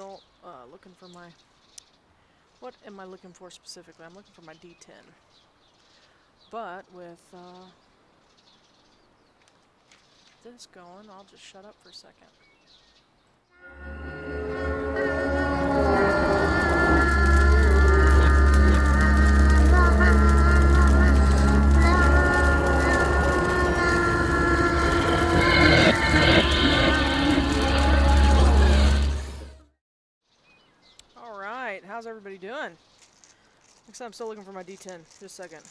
still looking for my... What am I looking for specifically? I'm looking for my D10. But with this going, I'll just shut up for a second. Alright, how's everybody doing? Except I'm still looking for my D10. Just a second.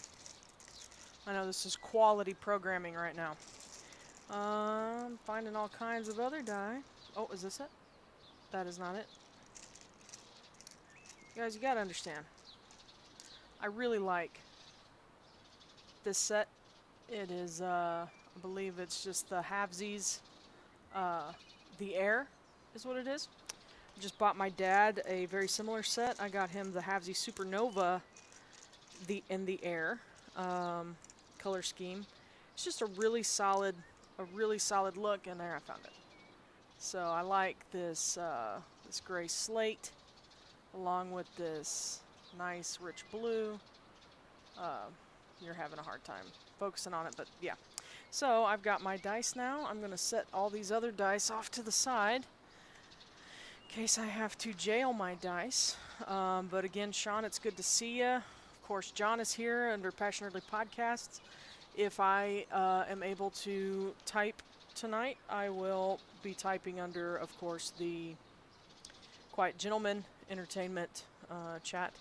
I know this is quality programming right now. Finding all kinds of other die. Oh, is this it? That is not it. You guys, you gotta understand. I really like this set. It is, I believe it's just the halvesies. The Air is what it is. I just bought my dad a very similar set. I got him the Halvesy Supernova in the Air color scheme. It's just a really solid look, and there I found it. So I like this this gray slate along with this nice rich blue. You're having a hard time focusing on it, but yeah. So I've got my dice now. I'm going to set all these other dice off to the side in case I have to jail my dice. But again, Sean, it's good to see you. Of course, John is here under Passionerdly Podcasts. If I am able to type tonight, I will be typing under, of course, the Quiett Gentleman Entertainment chat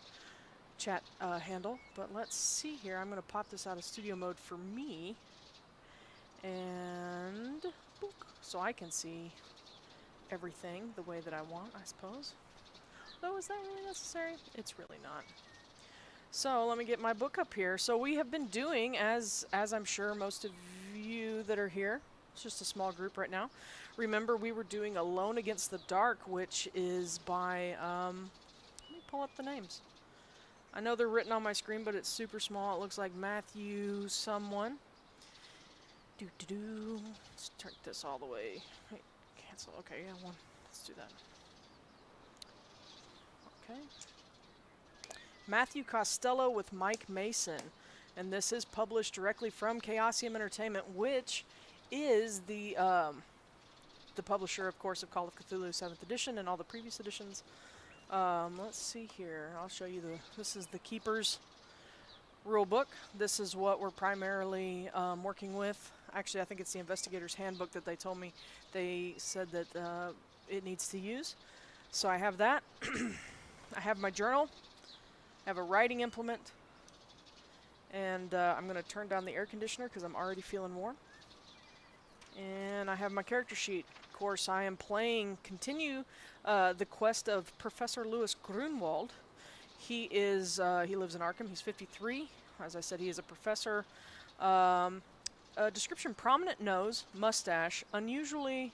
handle. But let's see here. I'm going to pop this out of studio mode for me. And boop, so I can see everything the way that I want, I suppose. Though, is that really necessary? It's really not. So let me get my book up here. So we have been doing, as I'm sure most of you that are here, it's just a small group right now. Remember, we were doing Alone Against the Dark, which is by, let me pull up the names. I know they're written on my screen, but it's super small. It looks like Matthew someone. Let's turn this all the way. Wait, cancel. Okay, yeah, one. Let's do that. Okay. Matthew Costello with Mike Mason. And this is published directly from Chaosium Entertainment, which is the publisher, of course, of Call of Cthulhu 7th edition and all the previous editions. Let's see here. I'll show you this is the Keeper's rulebook. This is what we're primarily working with. Actually, I think it's the Investigator's Handbook that they told me they said that it needs to use. So I have that. I have my journal. I have a writing implement. And I'm going to turn down the air conditioner because I'm already feeling warm. And I have my character sheet. Of course, I am continue the quest of Professor Louis Grunewald. He lives in Arkham. He's 53. As I said, he is a professor. Description: prominent nose, mustache, usually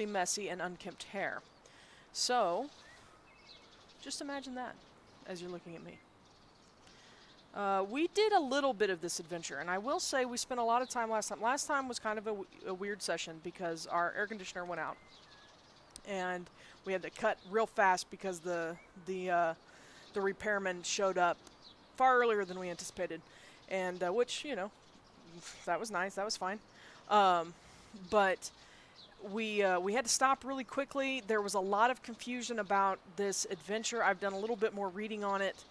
messy and unkempt hair. So, just imagine that as you're looking at me. We did a little bit of this adventure, and I will say we spent a lot of time last time. Last time was kind of a weird session because our air conditioner went out, and we had to cut real fast because the repairman showed up far earlier than we anticipated, and which, you know, that was nice. That was fine. But we had to stop really quickly. There was a lot of confusion about this adventure. I've done a little bit more reading on it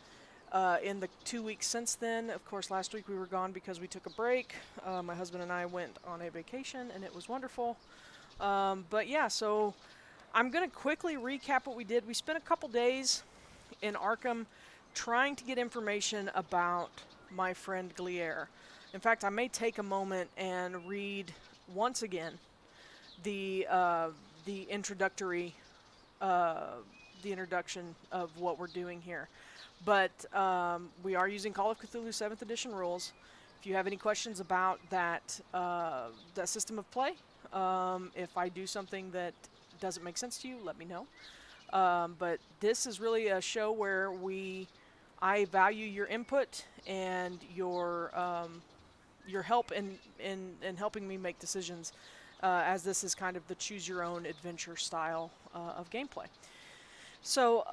in the 2 weeks since then. Of course, last week we were gone because we took a break. My husband and I went on a vacation, and it was wonderful. But yeah, so I'm going to quickly recap what we did. We spent a couple days in Arkham trying to get information about my friend Glier. In fact, I may take a moment and read once again the introduction of what we're doing here. But we are using Call of Cthulhu 7th edition rules. If you have any questions about that system of play, if I do something that doesn't make sense to you, let me know. But this is really a show where I value your input and your help in helping me make decisions as this is kind of the choose your own adventure style of gameplay. So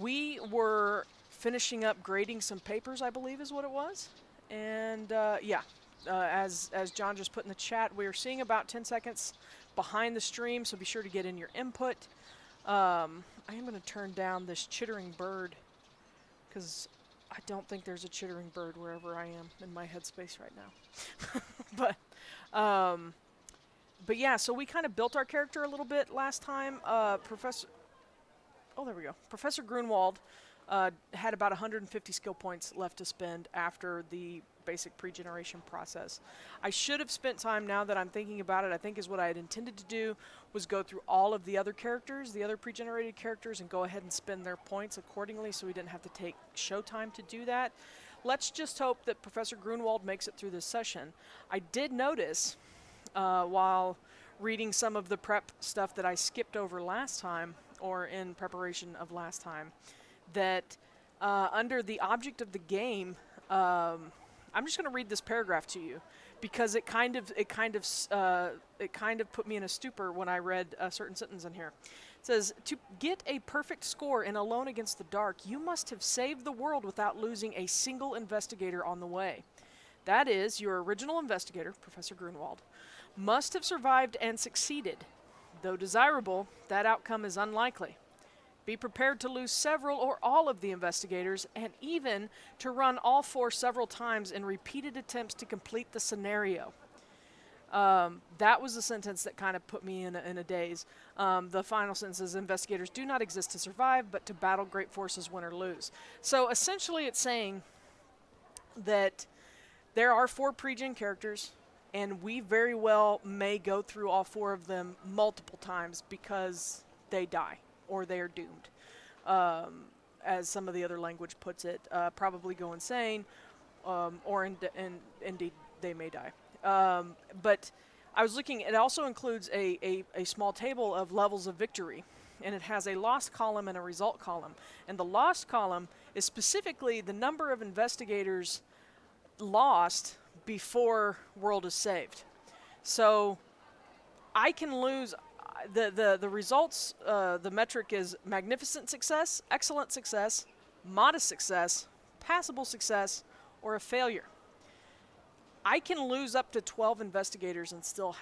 we were finishing up grading some papers, I believe is what it was. And as John just put in the chat, we are seeing about 10 seconds behind the stream, so be sure to get in your input. I am going to turn down this chittering bird because I don't think there's a chittering bird wherever I am in my headspace right now. But yeah, so we kind of built our character a little bit last time. Professor Grunewald had about 150 skill points left to spend after the basic pre-generation process. I should have spent time, now that I'm thinking about it, I think is what I had intended to do, was go through all of the other characters, the other pre-generated characters, and go ahead and spend their points accordingly so we didn't have to take show time to do that. Let's just hope that Professor Grunewald makes it through this session. I did notice, while reading some of the prep stuff that I skipped over last time, or in preparation of last time, that under the object of the game, I'm just going to read this paragraph to you because it kind of put me in a stupor when I read a certain sentence in here. It says, to get a perfect score in Alone Against the Dark, you must have saved the world without losing a single investigator on the way. That is, your original investigator, Professor Grunewald, must have survived and succeeded. Though desirable, that outcome is unlikely. Be prepared to lose several or all of the investigators, and even to run all four several times in repeated attempts to complete the scenario. That was the sentence that kind of put me in a daze. The final sentence is, investigators do not exist to survive, but to battle great forces, win or lose. So essentially it's saying that there are 4 pre-gen characters, and we very well may go through all 4 of them multiple times because they die or they are doomed. As some of the other language puts it, probably go insane, or indeed they may die. But I was looking, it also includes a small table of levels of victory, and it has a lost column and a result column. And the lost column is specifically the number of investigators lost before world is saved. So I can lose, the results, the metric is magnificent success, excellent success, modest success, passable success, or a failure. I can lose up to 12 investigators and still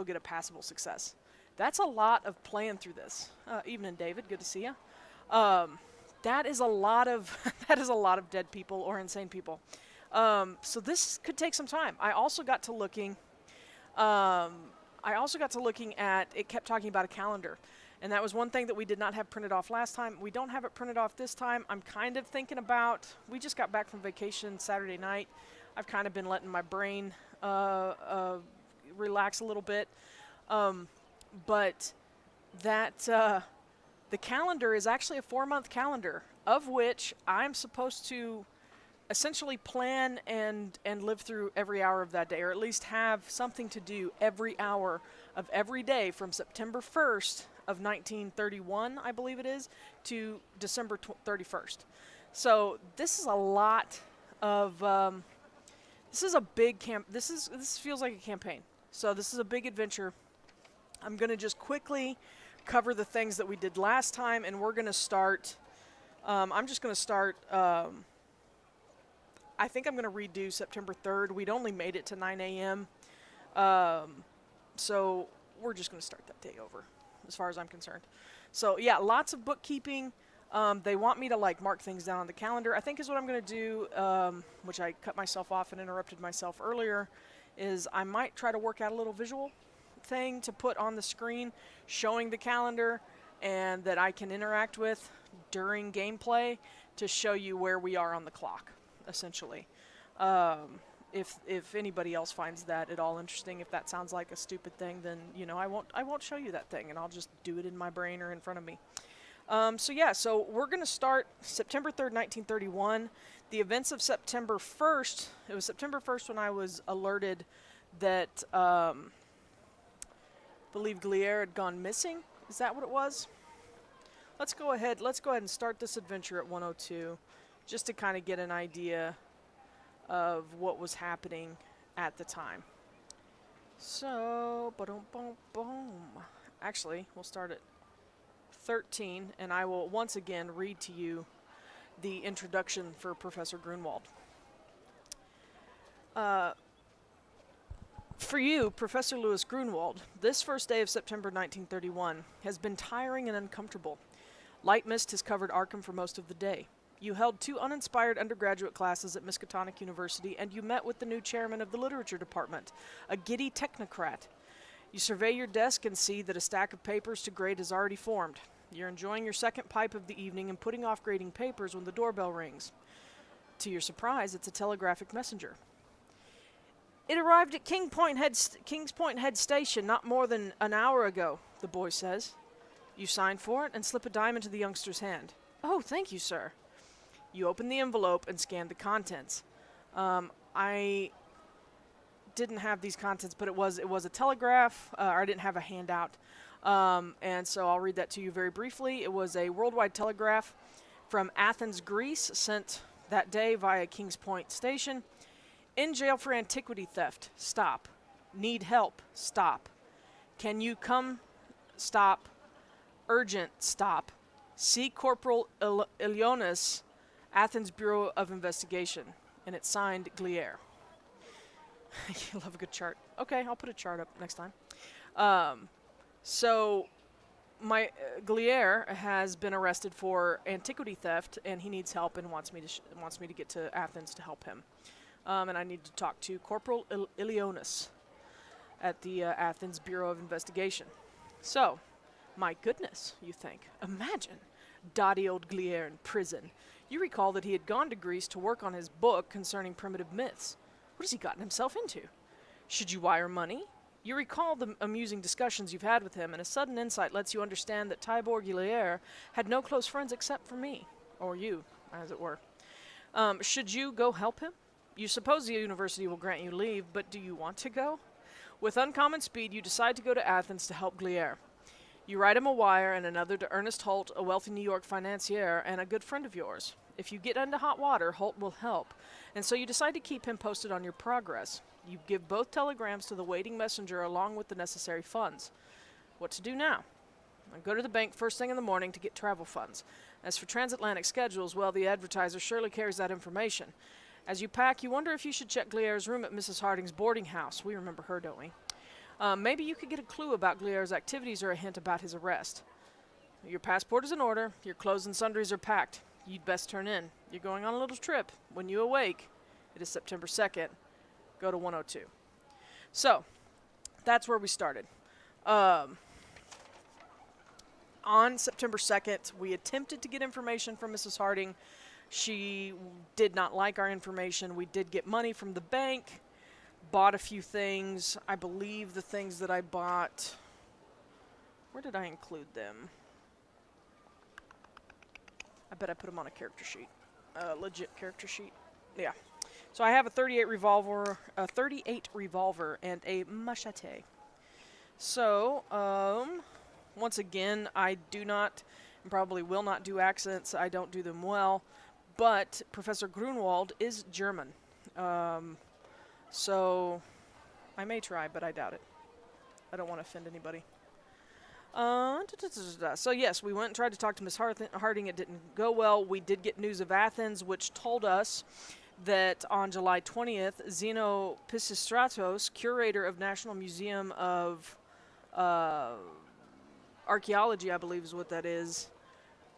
get a passable success. That's a lot of playing through this. Evening, David. Good to see you. That is a lot of dead people or insane people. So this could take some time. I also got to looking at, it kept talking about a calendar. And that was one thing that we did not have printed off last time. We don't have it printed off this time. I'm kind of thinking about, we just got back from vacation Saturday night. I've kind of been letting my brain relax a little bit. But that the calendar is actually a 4-month calendar, of which I'm supposed to essentially plan and live through every hour of that day, or at least have something to do every hour of every day from September 1st of 1931, I believe it is, to December 31st. So this is a lot of, this is a big this feels like a campaign. So this is a big adventure. I'm going to just quickly cover the things that we did last time, and we're going to start, I'm just going to start, I think I'm going to redo September 3rd. We'd only made it to 9 a.m. So we're just going to start that day over, as far as I'm concerned. So yeah, lots of bookkeeping. They want me to mark things down on the calendar. I think is what I'm going to do, which I cut myself off and interrupted myself earlier, is I might try to work out a little visual thing to put on the screen showing the calendar and that I can interact with during gameplay to show you where we are on the clock, essentially. If anybody else finds that at all interesting, if that sounds like a stupid thing, then I won't show you that thing, and I'll just do it in my brain or in front of me. So we're going to start September 3rd, 1931. The events of September 1st, it was September 1st when I was alerted that I believe Gliere had gone missing. Is that what it was? Let's go ahead and start this adventure at 102 just to kind of get an idea of what was happening at the time. So, boom, boom, boom. Actually, we'll start at 13, and I will once again read to you the introduction for Professor Grunewald. For you, Professor Louis Grunewald, this first day of September 1931 has been tiring and uncomfortable. Light mist has covered Arkham for most of the day. You held 2 uninspired undergraduate classes at Miskatonic University, and you met with the new chairman of the literature department, a giddy technocrat. You survey your desk and see that a stack of papers to grade has already formed. You're enjoying your second pipe of the evening and putting off grading papers when the doorbell rings. To your surprise, it's a telegraphic messenger. It arrived at Kings Point Head Station not more than an hour ago, the boy says. You sign for it and slip a dime into the youngster's hand. Oh, thank you, sir. You open the envelope and scan the contents. I didn't have these contents, but it was a telegraph, or I didn't have a handout. And so I'll read that to you very briefly. It was a worldwide telegraph from Athens, Greece, sent that day via Kings Point Station. In jail for antiquity theft. Stop. Need help. Stop. Can you come? Stop. Urgent. Stop. See Corporal Ilionis, Athens Bureau of Investigation. And it's signed Gliere. You love a good chart. Okay, I'll put a chart up next time. So my Gliere has been arrested for antiquity theft, and he needs help and wants me to get to Athens to help him. And I need to talk to Corporal Ilionis at the Athens Bureau of Investigation. So, my goodness, you think. Imagine dotty old Gliere in prison. You recall that he had gone to Greece to work on his book concerning primitive myths. What has he gotten himself into? Should you wire money? You recall the amusing discussions you've had with him, and a sudden insight lets you understand that Tibor Gliere had no close friends except for me, or you, as it were. Should you go help him? You suppose the university will grant you leave, but do you want to go? With uncommon speed, you decide to go to Athens to help Gliere. You write him a wire and another to Ernest Holt, a wealthy New York financier and a good friend of yours. If you get into hot water, Holt will help, and so you decide to keep him posted on your progress. You give both telegrams to the waiting messenger along with the necessary funds. What to do now? I go to the bank first thing in the morning to get travel funds. As for transatlantic schedules, well, the advertiser surely carries that information. As you pack, you wonder if you should check Gliere's room at Mrs. Harding's boarding house. We remember her, don't we? Maybe you could get a clue about Gliere's activities or a hint about his arrest. Your passport is in order. Your clothes and sundries are packed. You'd best turn in. You're going on a little trip. When you awake, it is September 2nd. Go to 102. So, that's where we started. On September 2nd, we attempted to get information from Mrs. Harding. She did not like our information. We did get money from the bank, bought a few things. I believe the things that I bought, where did I include them? I bet I put them on a character sheet, a legit character sheet. Yeah. So I have a 38 revolver, and a machete. So, once again, I do not, and probably will not do accents. I don't do them well. But Professor Grunewald is German. So I may try, but I doubt it. I don't want to offend anybody. So yes, we went and tried to talk to Miss Harding. It didn't go well. We did get news of Athens, which told us that on July 20th, Zeno Pisistratos, curator of National Museum of Archaeology, I believe is what that is,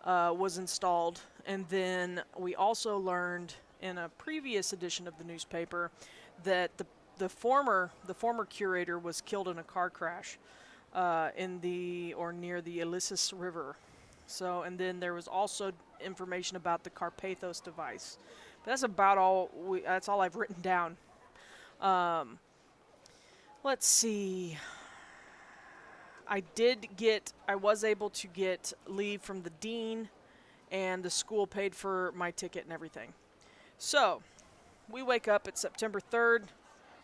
was installed. And then we also learned in a previous edition of the newspaper that the former curator was killed in a car crash in the or near the Ilissus River. So, and then there was also information about the Carpathos device. But that's about all. That's all I've written down. Let's see. I was able to get leave from the dean, and the school paid for my ticket and everything. So, we wake up at September 3rd.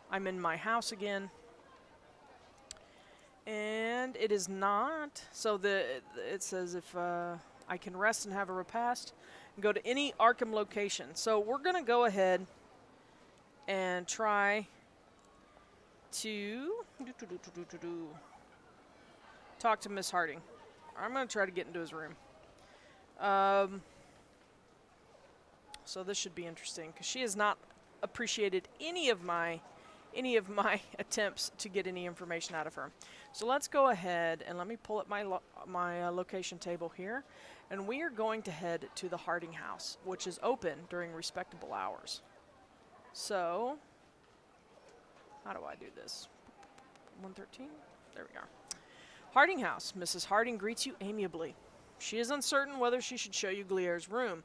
I'm in my house again. And it is not. So it says if I can rest and have a repast and go to any Arkham location. So we're going to go ahead and try to talk to Miss Harding. I'm going to try to get into his room. So this should be interesting because she has not appreciated any of my attempts to get any information out of her. So let's go ahead and let me pull up my location table here, and we are going to head to the Harding house, which is open during respectable hours. So how do I do this? 113? There we are. Harding house. Mrs. Harding greets you amiably. She is uncertain whether she should show you Glier's room.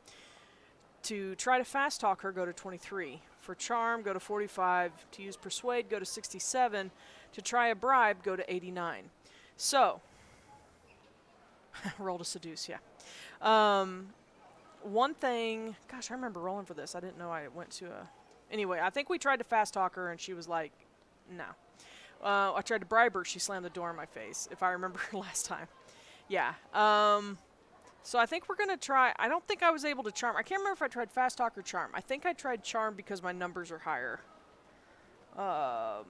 To try to fast talk her, go to 23. For charm, go to 45. To use persuade, go to 67. To try a bribe, go to 89. So, roll to seduce, yeah. One thing, gosh, I remember rolling for this. I didn't know I went to a... Anyway, I think we tried to fast talk her, and she was like, no. I tried to bribe her. She slammed the door in my face, if I remember last time. Yeah. So I think we're going to try... I don't think I was able to charm. I can't remember if I tried fast talk or charm. I think I tried charm because my numbers are higher. I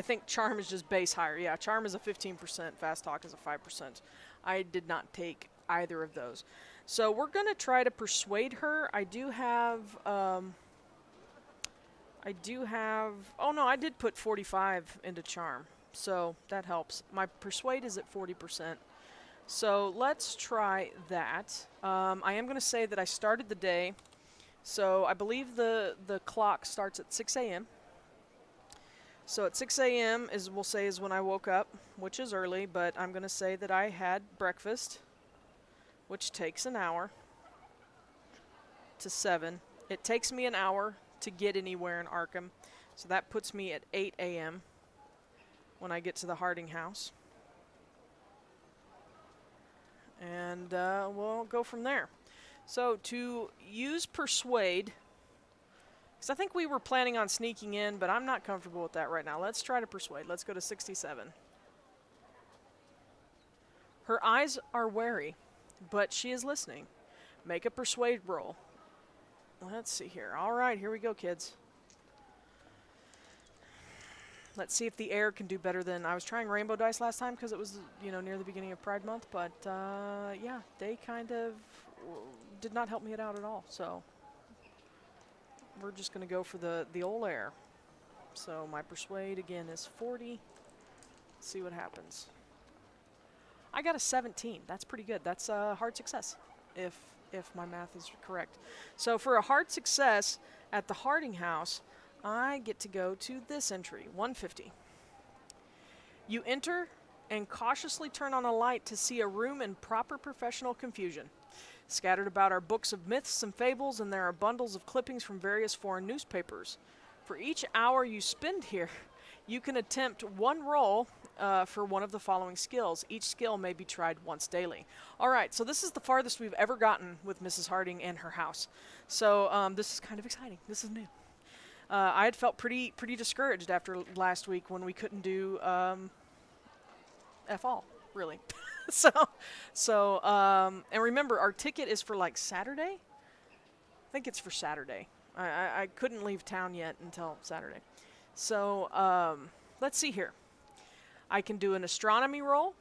think charm is just base higher. Yeah, charm is a 15%. Fast talk is a 5%. I did not take either of those. So we're going to try to persuade her. I do have... oh no, I did put 45 into charm, so that helps. My persuade is at 40%. So let's try that. I am going to say that I started the day, so I believe the clock starts at 6 a.m. So at 6 a.m. we'll say is when I woke up, which is early, but I'm going to say that I had breakfast, which takes an hour to 7. It takes me an hour to get anywhere in Arkham, so that puts me at 8 a.m. when I get to the Harding house. And we'll go from there. So to use persuade, because I think we were planning on sneaking in, but I'm not comfortable with that right now. Let's try to persuade. Let's go to 67. Her eyes are wary, but she is listening. Make a persuade roll. Let's see here. All right, here we go, kids. Let's see if the air can do better than... I was trying rainbow dice last time because it was, near the beginning of Pride Month, but yeah, they kind of did not help me out at all. So we're just going to go for the old air. So my persuade again is 40. Let's see what happens. I got a 17. That's pretty good. That's a hard success, if my math is correct. So for a hard success at the Harding house, I get to go to this entry, 150. You enter and cautiously turn on a light to see a room in proper professional confusion. Scattered about are books of myths and fables, and there are bundles of clippings from various foreign newspapers. For each hour you spend here, you can attempt one roll for one of the following skills. Each skill may be tried once daily. All right, so this is the farthest we've ever gotten with Mrs. Harding and her house. So this is kind of exciting. This is new. I had felt pretty discouraged after last week when we couldn't do F all, really. so and remember, our ticket is for like Saturday? I think it's for Saturday. I couldn't leave town yet until Saturday. So let's see here. I can do an astronomy roll,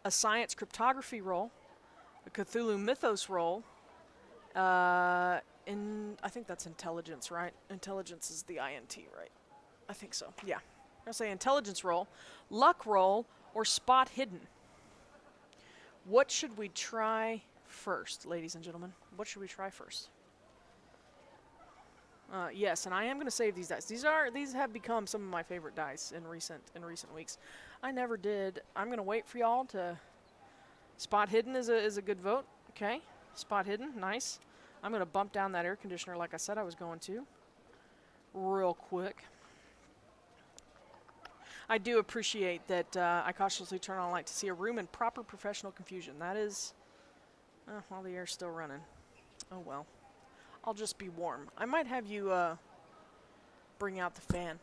a science cryptography roll, a Cthulhu mythos roll, I think that's intelligence, right? Intelligence is the INT, right? I think so, yeah. I'll say intelligence roll, luck roll, or spot hidden. What should we try first, ladies and gentlemen? What should we try first? Yes, and I am going to save these dice. These have become some of my favorite dice in recent weeks. I never did. I'm going to wait for y'all to... Spot hidden is a good vote. Okay, spot hidden, nice. I'm going to bump down that air conditioner like I said I was going to. Real quick. I do appreciate that I cautiously turn on a light to see a room in proper professional confusion. That is... while the air's still running. Oh well. I'll just be warm. I might have you bring out the fan.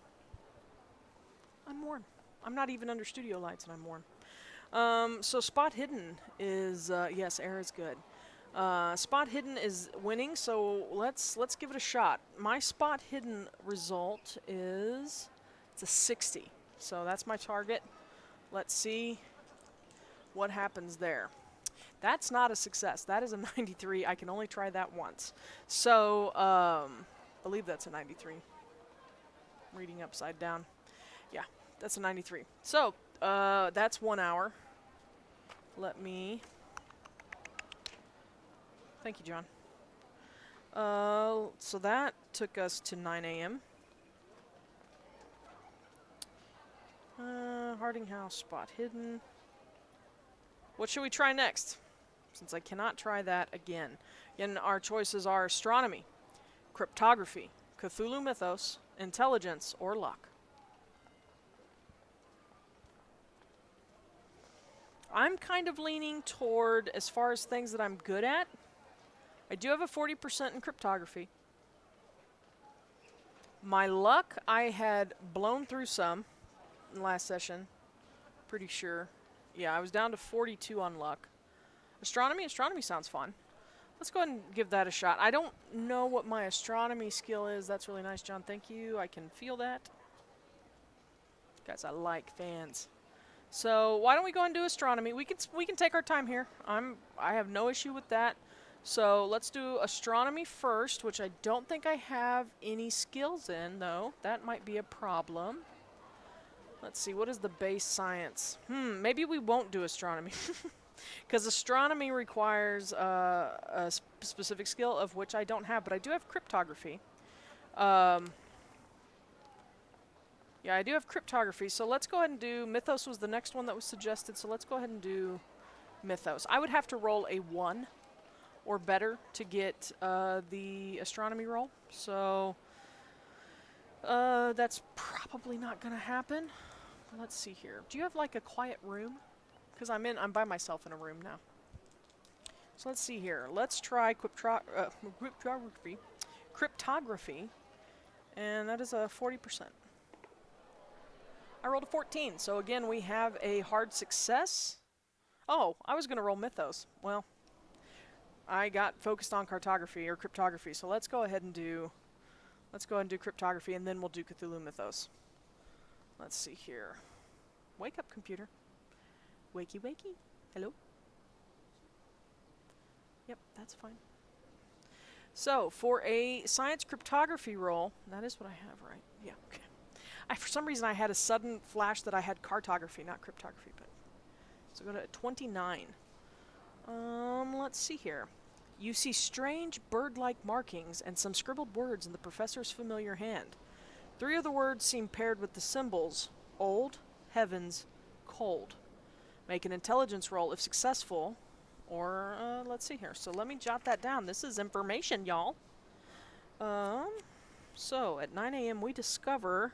I'm warm. I'm not even under studio lights and I'm warm. So spot hidden is, yes, air is good. Spot hidden is winning, so let's give it a shot. My spot hidden result is it's a 60, so that's my target. Let's see what happens there. That's not a success. That is a 93. I can only try that once. So, I believe that's a 93. Reading upside down. Yeah, that's a 93. So, that's 1 hour. Let me... Thank you, John. So that took us to 9 a.m. Harding House, spot hidden. What should we try next? Since I cannot try that again. Again, our choices are astronomy, cryptography, Cthulhu mythos, intelligence, or luck. I'm kind of leaning toward, as far as things that I'm good at, I do have a 40% in cryptography. My luck, I had blown through some in last session. Pretty sure. Yeah, I was down to 42 on luck. Astronomy sounds fun. Let's go ahead and give that a shot. I don't know what my astronomy skill is. That's really nice, John. Thank you. I can feel that. Guys, I like fans. So why don't we go and do astronomy? We can take our time here. I have no issue with that. So let's do astronomy first, which I don't think I have any skills in, though. That might be a problem. Let's see, what is the base science? Maybe we won't do astronomy. Because astronomy requires a specific skill of which I don't have, but I do have cryptography. Yeah, I do have cryptography, so let's go ahead and do... Mythos was the next one that was suggested, so let's go ahead and do Mythos. I would have to roll a 1 or better to get the astronomy roll, so that's probably not going to happen. Let's see here. Do you have like a quiet room? Because I'm by myself in a room now. So let's see here. Let's try cryptography, and that is a 40%. I rolled a 14, so again we have a hard success. Oh, I was going to roll Mythos. Well, I got focused on cryptography, so let's go ahead and do cryptography, and then we'll do Cthulhu Mythos. Let's see here. Wake up, computer. Wakey, wakey. Hello? Yep, that's fine. So, for a science cryptography roll, that is what I have, right? Yeah, okay. For some reason, I had a sudden flash that I had cartography, not cryptography, but... So go to 29. Let's see here. You see strange bird-like markings and some scribbled words in the professor's familiar hand. 3 of the words seem paired with the symbols old, heavens, cold. Make an intelligence roll if successful, or let's see here. So let me jot that down. This is information, y'all. So at 9 a.m. we discover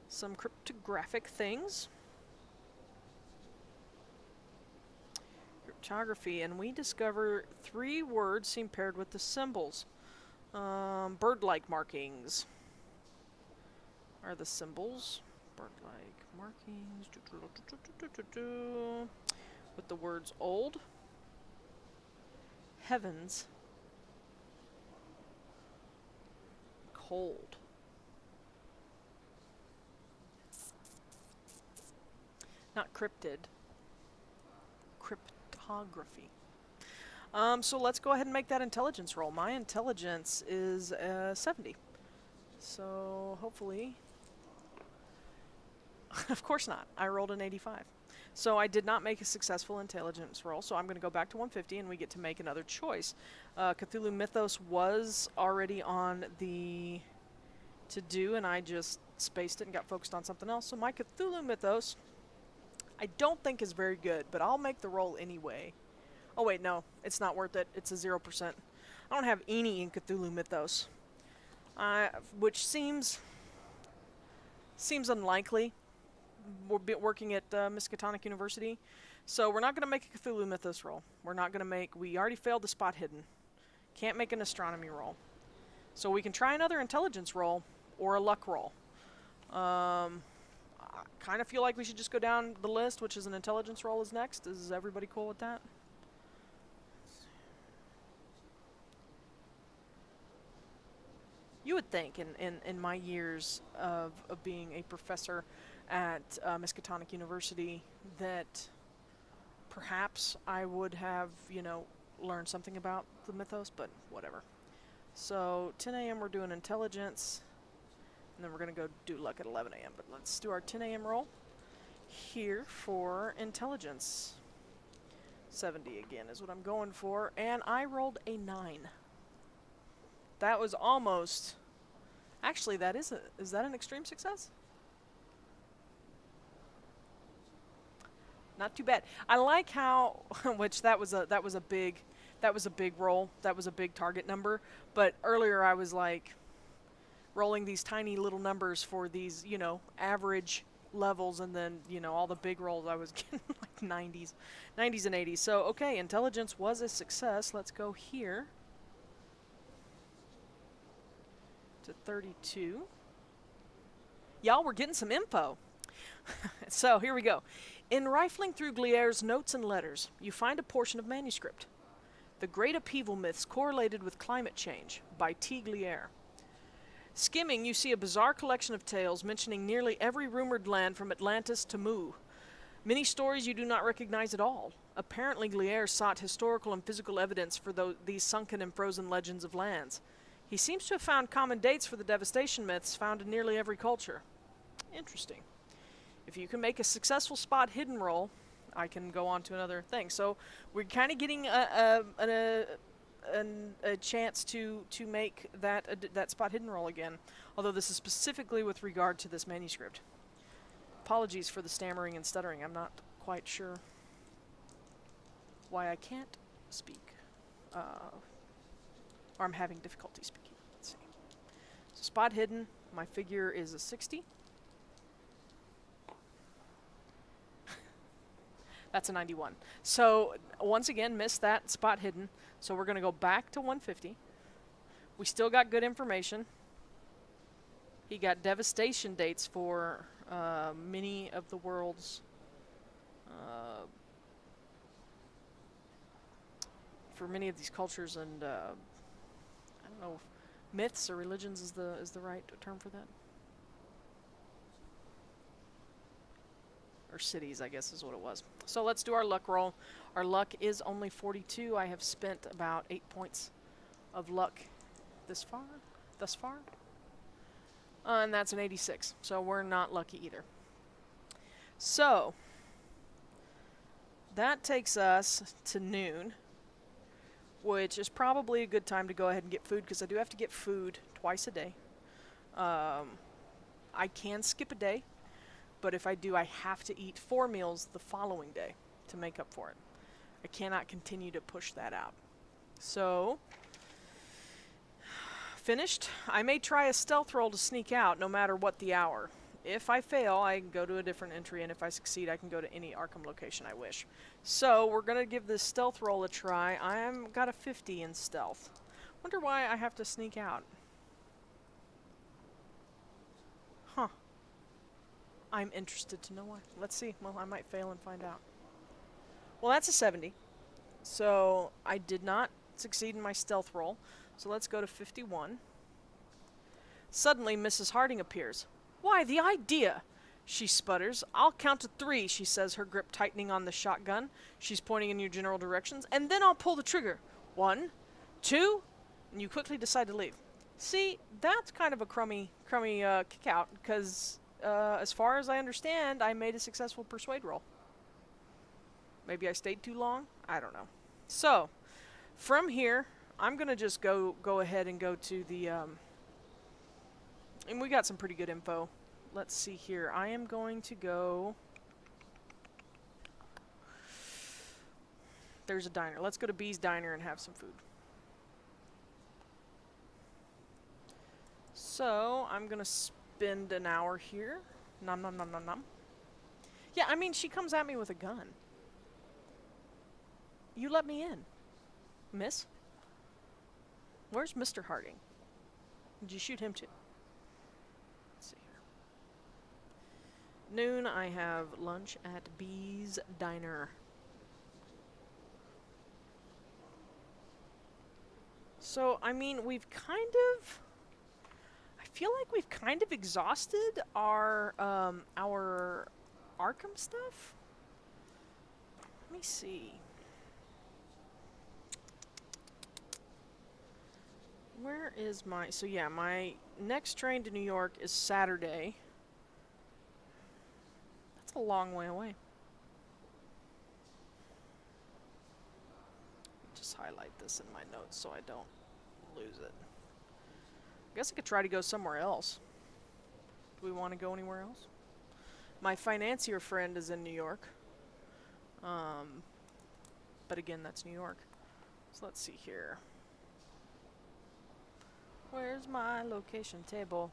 some cryptographic things. Cryptography, and we discover 3 words seem paired with the symbols. Bird-like markings are the symbols. Bird-like markings. With the words old, heavens, cold. Not cryptid. Cryptography. So let's go ahead and make that intelligence roll. My intelligence is 70. So hopefully... Of course not. I rolled an 85. So I did not make a successful intelligence roll, so I'm going to go back to 150 and we get to make another choice. Cthulhu Mythos was already on the to-do, and I just spaced it and got focused on something else. So my Cthulhu Mythos, I don't think is very good, but I'll make the roll anyway. Oh wait, no, it's not worth it. It's a 0%. I don't have any in Cthulhu Mythos, which seems unlikely. We're working at Miskatonic University, so we're not going to make a Cthulhu Mythos roll. We already failed the spot hidden. Can't make an astronomy roll. So we can try another intelligence roll or a luck roll. I kind of feel like we should just go down the list, which is an intelligence roll is next. Is everybody cool with that? You would think, in my years of being a professor at Miskatonic University, that perhaps I would have, learned something about the mythos, but whatever. So 10 a.m. we're doing intelligence, and then we're going to go do luck at 11 a.m. But let's do our 10 a.m. roll here for intelligence. 70 again is what I'm going for, and I rolled a 9. That was almost... Actually, is that an extreme success? Not too bad. I like how, which that was a big roll. That was a big target number. But earlier I was like rolling these tiny little numbers for these, average levels, and then, all the big rolls I was getting like 90s and 80s. So, okay, intelligence was a success. Let's go here to 32. Y'all, we're getting some info. So, here we go. In rifling through Glier's notes and letters, you find a portion of manuscript. The Great Upheaval Myths Correlated with Climate Change by T. Glier. Skimming, you see a bizarre collection of tales mentioning nearly every rumored land from Atlantis to Mu. Many stories you do not recognize at all. Apparently, Glier sought historical and physical evidence for these sunken and frozen legends of lands. He seems to have found common dates for the devastation myths found in nearly every culture. Interesting. If you can make a successful spot hidden roll, I can go on to another thing. So we're kind of getting a chance to make that spot hidden roll again, although this is specifically with regard to this manuscript. Apologies for the stammering and stuttering. I'm not quite sure why I can't speak, or I'm having difficulty speaking. Let's see. So spot hidden, my figure is a 60. That's a 91. So, once again, missed that spot hidden. So we're going to go back to 150. We still got good information. He got devastation dates for many of the world's... for many of these cultures and... I don't know if myths or religions is the right term for that. Or cities, I guess is what it was. So let's do our luck roll. Our luck is only 42. I have spent about 8 points of luck thus far. And that's an 86. So we're not lucky either. So that takes us to noon, which is probably a good time to go ahead and get food, because I do have to get food twice a day. I can skip a day, but if I do, I have to eat 4 meals the following day to make up for it. I cannot continue to push that out. So, finished. I may try a stealth roll to sneak out no matter what the hour. If I fail, I can go to a different entry, and if I succeed, I can go to any Arkham location I wish. So, we're going to give this stealth roll a try. I've got a 50 in stealth. Wonder why I have to sneak out. Huh. I'm interested to know why. Let's see. Well, I might fail and find out. Well, that's a 70. So, I did not succeed in my stealth roll. So, let's go to 51. Suddenly, Mrs. Harding appears. Why, the idea! She sputters. I'll count to 3, she says, her grip tightening on the shotgun. She's pointing in your general directions. And then I'll pull the trigger. 1, 2, and you quickly decide to leave. See, that's kind of a crummy kick out, because... as far as I understand, I made a successful persuade roll. Maybe I stayed too long? I don't know. So, from here, I'm going to just go ahead and go to the... and we got some pretty good info. Let's see here. I am going to go... There's a diner. Let's go to B's Diner and have some food. So, I'm going to... spend an hour here. Nom nom nom nom nom. Yeah, I mean, she comes at me with a gun. You let me in. Miss? Where's Mr. Harding? Did you shoot him too? Let's see here. Noon, I have lunch at B's Diner. So, I mean, we've kind of... feel like we've kind of exhausted our Arkham stuff. Let me see. Where is my... So yeah, my next train to New York is Saturday. That's a long way away. Just highlight this in my notes so I don't lose it. I guess I could try to go somewhere else. Do we want to go anywhere else? My financier friend is in New York. But again, that's New York. So let's see here. Where's my location table?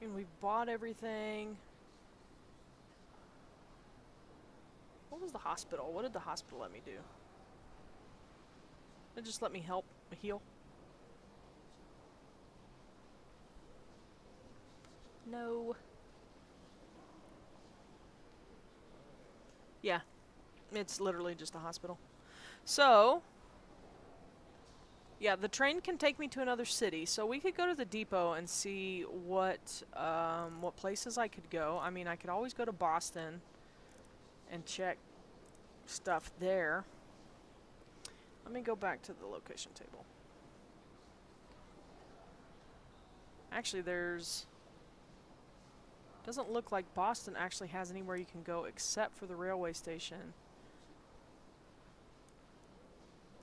And we've bought everything. What was the hospital? What did the hospital let me do? It just let me help heal. No. Yeah, it's literally just a hospital. So, yeah, the train can take me to another city, so we could go to the depot and see what places I could go. I mean, I could always go to Boston and check stuff there. Let me go back to the location table. Actually, doesn't look like Boston actually has anywhere you can go except for the railway station.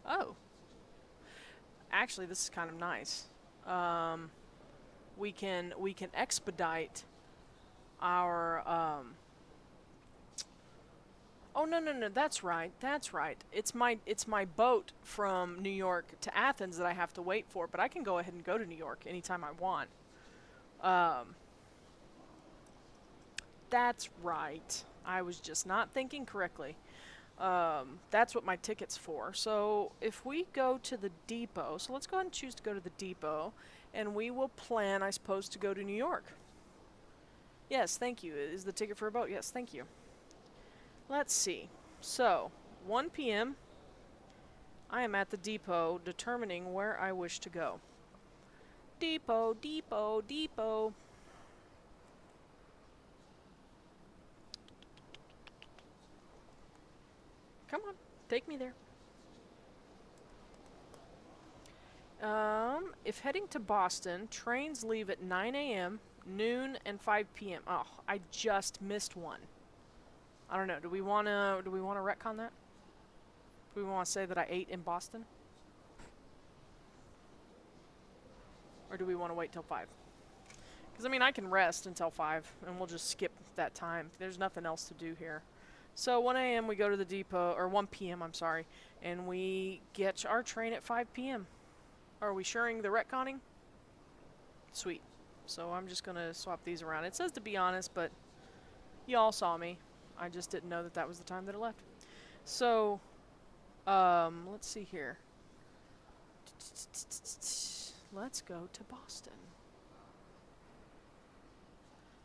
Oh. Actually, this is kind of nice. We can expedite our Oh no, that's right. It's my boat from New York to Athens that I have to wait for, but I can go ahead and go to New York anytime I want. That's right. I was just not thinking correctly. That's what my ticket's for. So if we go to the depot, so let's go ahead and choose to go to the depot, and we will plan, I suppose, to go to New York. Yes, thank you. Is the ticket for a boat? Yes, thank you. Let's see. So, 1 p.m. I am at the depot determining where I wish to go. Depot, depot, depot. Come on, take me there. If heading to Boston, trains leave at 9 a.m., noon, and 5 p.m. Oh, I just missed one. I don't know. Do we want to retcon that? Do we want to say that I ate in Boston? Or do we want to wait till 5? Because, I mean, I can rest until 5, and we'll just skip that time. There's nothing else to do here. So 1 a.m. we go to the depot, or 1 p.m., I'm sorry, and we get our train at 5 p.m. Are we sharing the retconning? Sweet. So I'm just going to swap these around. It says to be honest, but y'all saw me. I just didn't know that that was the time that it left. So, let's see here. Let's go to Boston.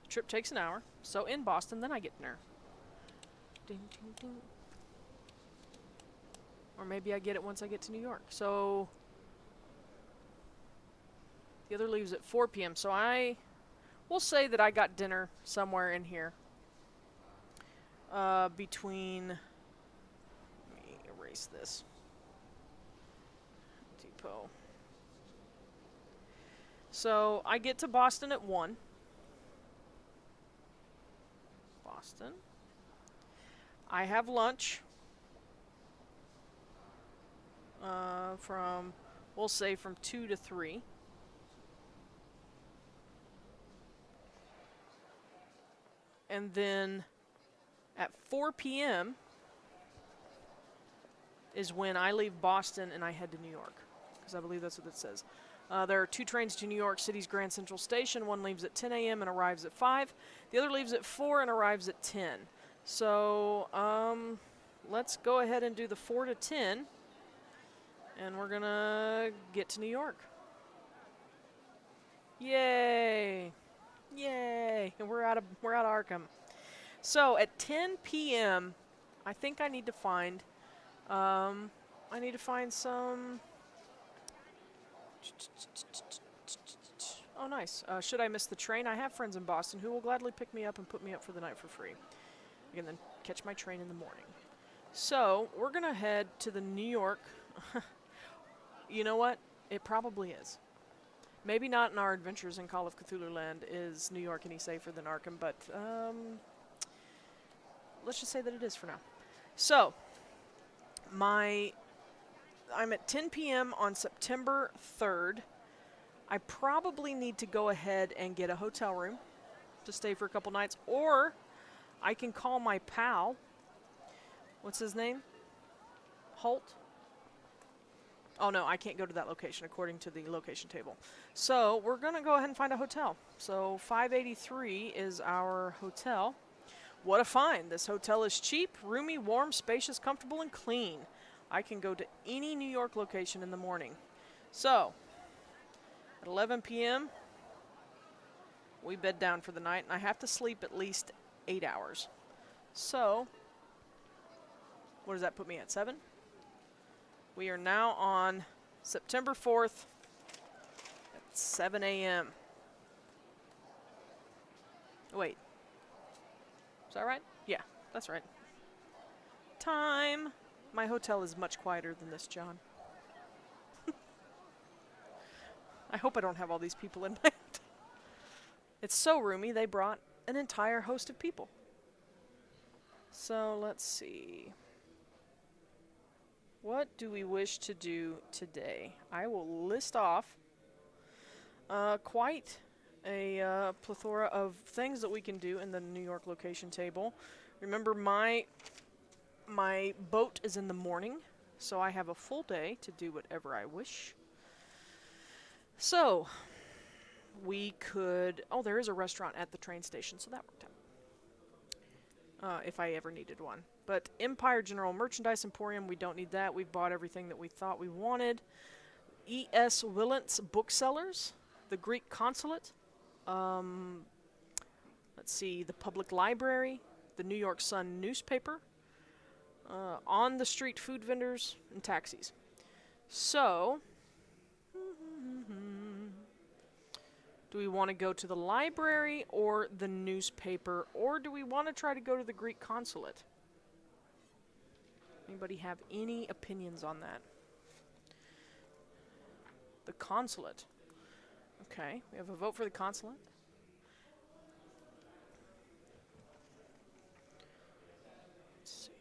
The trip takes an hour, so in Boston, then I get dinner. Ding, ding, ding. Or maybe I get it once I get to New York. So, the other leaves at 4 p.m. So we'll say that I got dinner somewhere in here. Between, let me erase this. Depot. So I get to Boston at 1. Boston. I have lunch. We'll say from 2 to 3. And then at 4 p.m. is when I leave Boston and I head to New York, because I believe that's what it says. There are 2 trains to New York City's Grand Central Station. One leaves at 10 a.m. and arrives at 5. The other leaves at 4 and arrives at 10. So let's go ahead and do the 4 to 10, and we're gonna get to New York. Yay! Yay! And we're out of Arkham. So at 10 p.m., I think I need to find, some. Oh, nice. Should I miss the train? I have friends in Boston who will gladly pick me up and put me up for the night for free. I can then catch my train in the morning. So we're gonna head to the New York. You know what? It probably is. Maybe not in our adventures in Call of Cthulhu Land is New York any safer than Arkham, but let's just say that it is for now. So, I'm at 10 p.m. on September 3rd. I probably need to go ahead and get a hotel room to stay for a couple nights, or I can call my pal. What's his name? Holt? Oh no, I can't go to that location according to the location table. So we're going to go ahead and find a hotel. So 583 is our hotel. What a find. This hotel is cheap, roomy, warm, spacious, comfortable, and clean. I can go to any New York location in the morning. So, at 11 p.m., we bed down for the night, and I have to sleep at least 8 hours. So, what does that put me at, 7? We are now on September 4th at 7 a.m. Wait. Is that right? Yeah, that's right. Time. My hotel is much quieter than this, John. I hope I don't have all these people in my hotel. It's so roomy, they brought an entire host of people. So, let's see. What do we wish to do today? I will list off quite a plethora of things that we can do in the New York location table. Remember, my boat is in the morning, so I have a full day to do whatever I wish. So, we could... Oh, there is a restaurant at the train station, so that worked out. If I ever needed one. But Empire General Merchandise Emporium, we don't need that. We've bought everything that we thought we wanted. E.S. Willent's Booksellers, the Greek Consulate, let's see, the Public Library, the New York Sun newspaper, on-the-street food vendors, and taxis. So, do we want to go to the library or the newspaper, or do we want to try to go to the Greek Consulate? Anybody have any opinions on that? The Consulate. Okay, we have a vote for the Consulate. Let's see.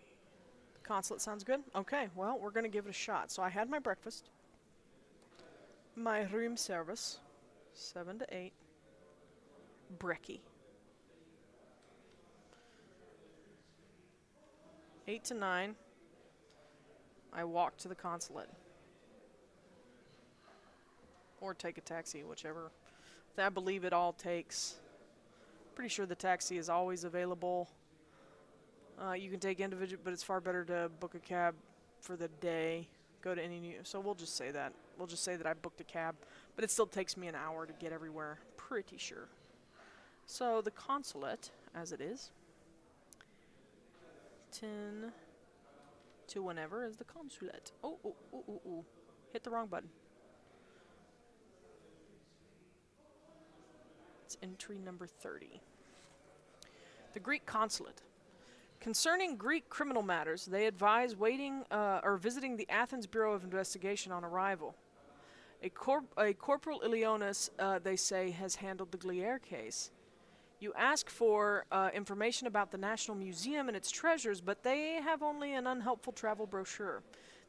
The Consulate sounds good? Okay, well, we're going to give it a shot. So I had my breakfast. My room service. 7 to 8. Brekkie. 8 to 9. I walk to the consulate. Or take a taxi, whichever. I believe it all takes. Pretty sure the taxi is always available. You can take individual, but it's far better to book a cab for the day. Go to any new. So we'll just say that. We'll just say that I booked a cab, but it still takes me an hour to get everywhere. Pretty sure. So the consulate, as it is. 10 to whenever is the consulate. Oh. Hit the wrong button. It's entry number 30. The Greek Consulate. Concerning Greek criminal matters, they advise waiting or visiting the Athens Bureau of Investigation on arrival. A Corporal Ilionis, they say, has handled the Gliere case. You ask for information about the National Museum and its treasures, but they have only an unhelpful travel brochure.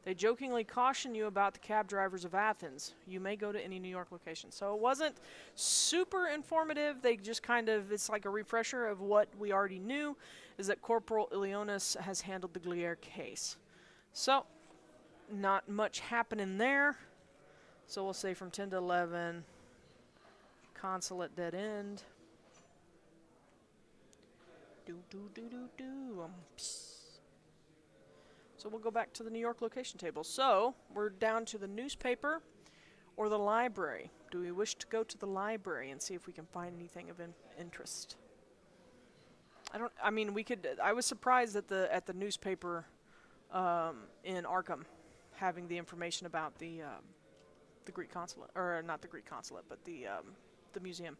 They jokingly caution you about the cab drivers of Athens. You may go to any New York location. So it wasn't super informative. They just kind of, it's like a refresher of what we already knew, is that Corporal Ilionis has handled the Gliere case. So, not much happening there. So we'll say from 10 to 11, consulate dead end. So we'll go back to the New York location table. So we're down to the newspaper or the library. Do we wish to go to the library and see if we can find anything of interest? I mean, we could. I was surprised at the newspaper in Arkham having the information about the Greek consulate, or not the Greek consulate, but the museum.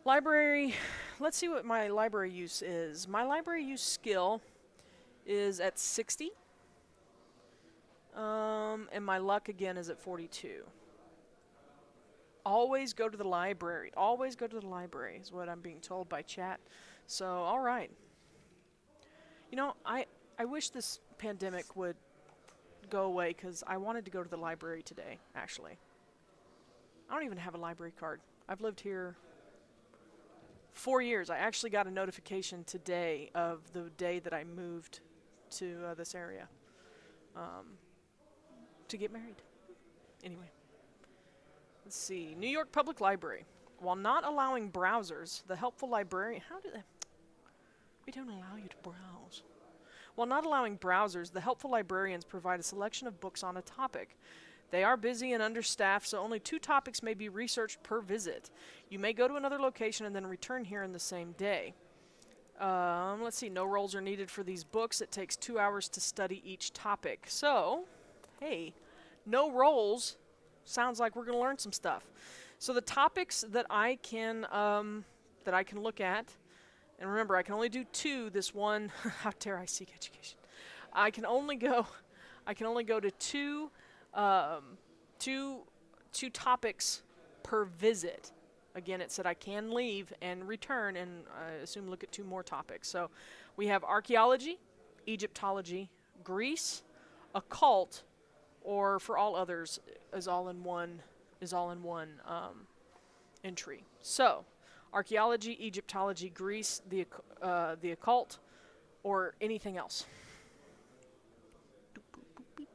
Library. Let's see what my library use is. My library use skill is at 60. And my luck again is at 42. Always go to the library. Always go to the library is what I'm being told by chat. So, all right. You know, I wish this pandemic would go away because I wanted to go to the library today, actually. I don't even have a library card. I've lived here 4 years. I actually got a notification today of the day that I moved to this area to get married. Anyway. Let's see. New York Public Library. While not allowing browsers, the helpful librarian... How do they... We don't allow you to browse. While not allowing browsers, the helpful librarians provide a selection of books on a topic. They are busy and understaffed, so only 2 topics may be researched per visit. You may go to another location and then return here in the same day. Let's see. No rolls are needed for these books. It takes 2 hours to study each topic. So, hey, no rolls... Sounds like we're going to learn some stuff. So the topics that I can look at, and remember, I can only do 2 this one. How dare I seek education? I can only go to 2 topics per visit. Again, it said I can leave and return, and I assume look at 2 more topics. So we have archaeology, Egyptology, Greece, occult, or for all others is all in one entry. So, archaeology, Egyptology, Greece, the occult, or anything else.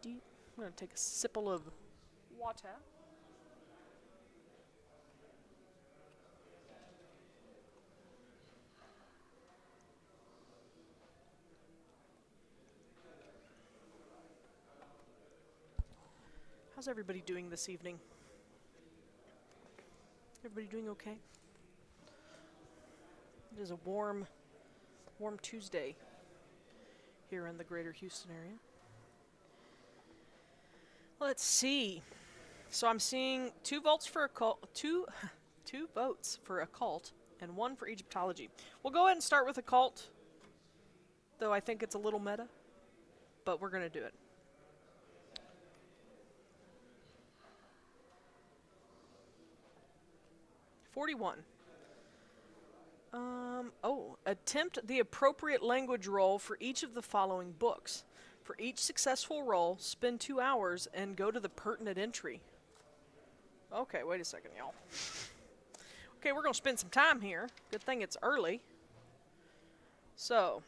I'm going to take a sipple of water. How's everybody doing this evening? Everybody doing okay? It is a warm Tuesday here in the greater Houston area. Let's see. So I'm seeing 2 votes for occult, two votes for occult, and 1 for Egyptology. We'll go ahead and start with occult, though I think it's a little meta, but we're going to do it. $41. Attempt the appropriate language roll for each of the following books. For each successful roll, spend 2 hours and go to the pertinent entry. Okay, wait a second, y'all. Okay, we're going to spend some time here. Good thing it's early. So.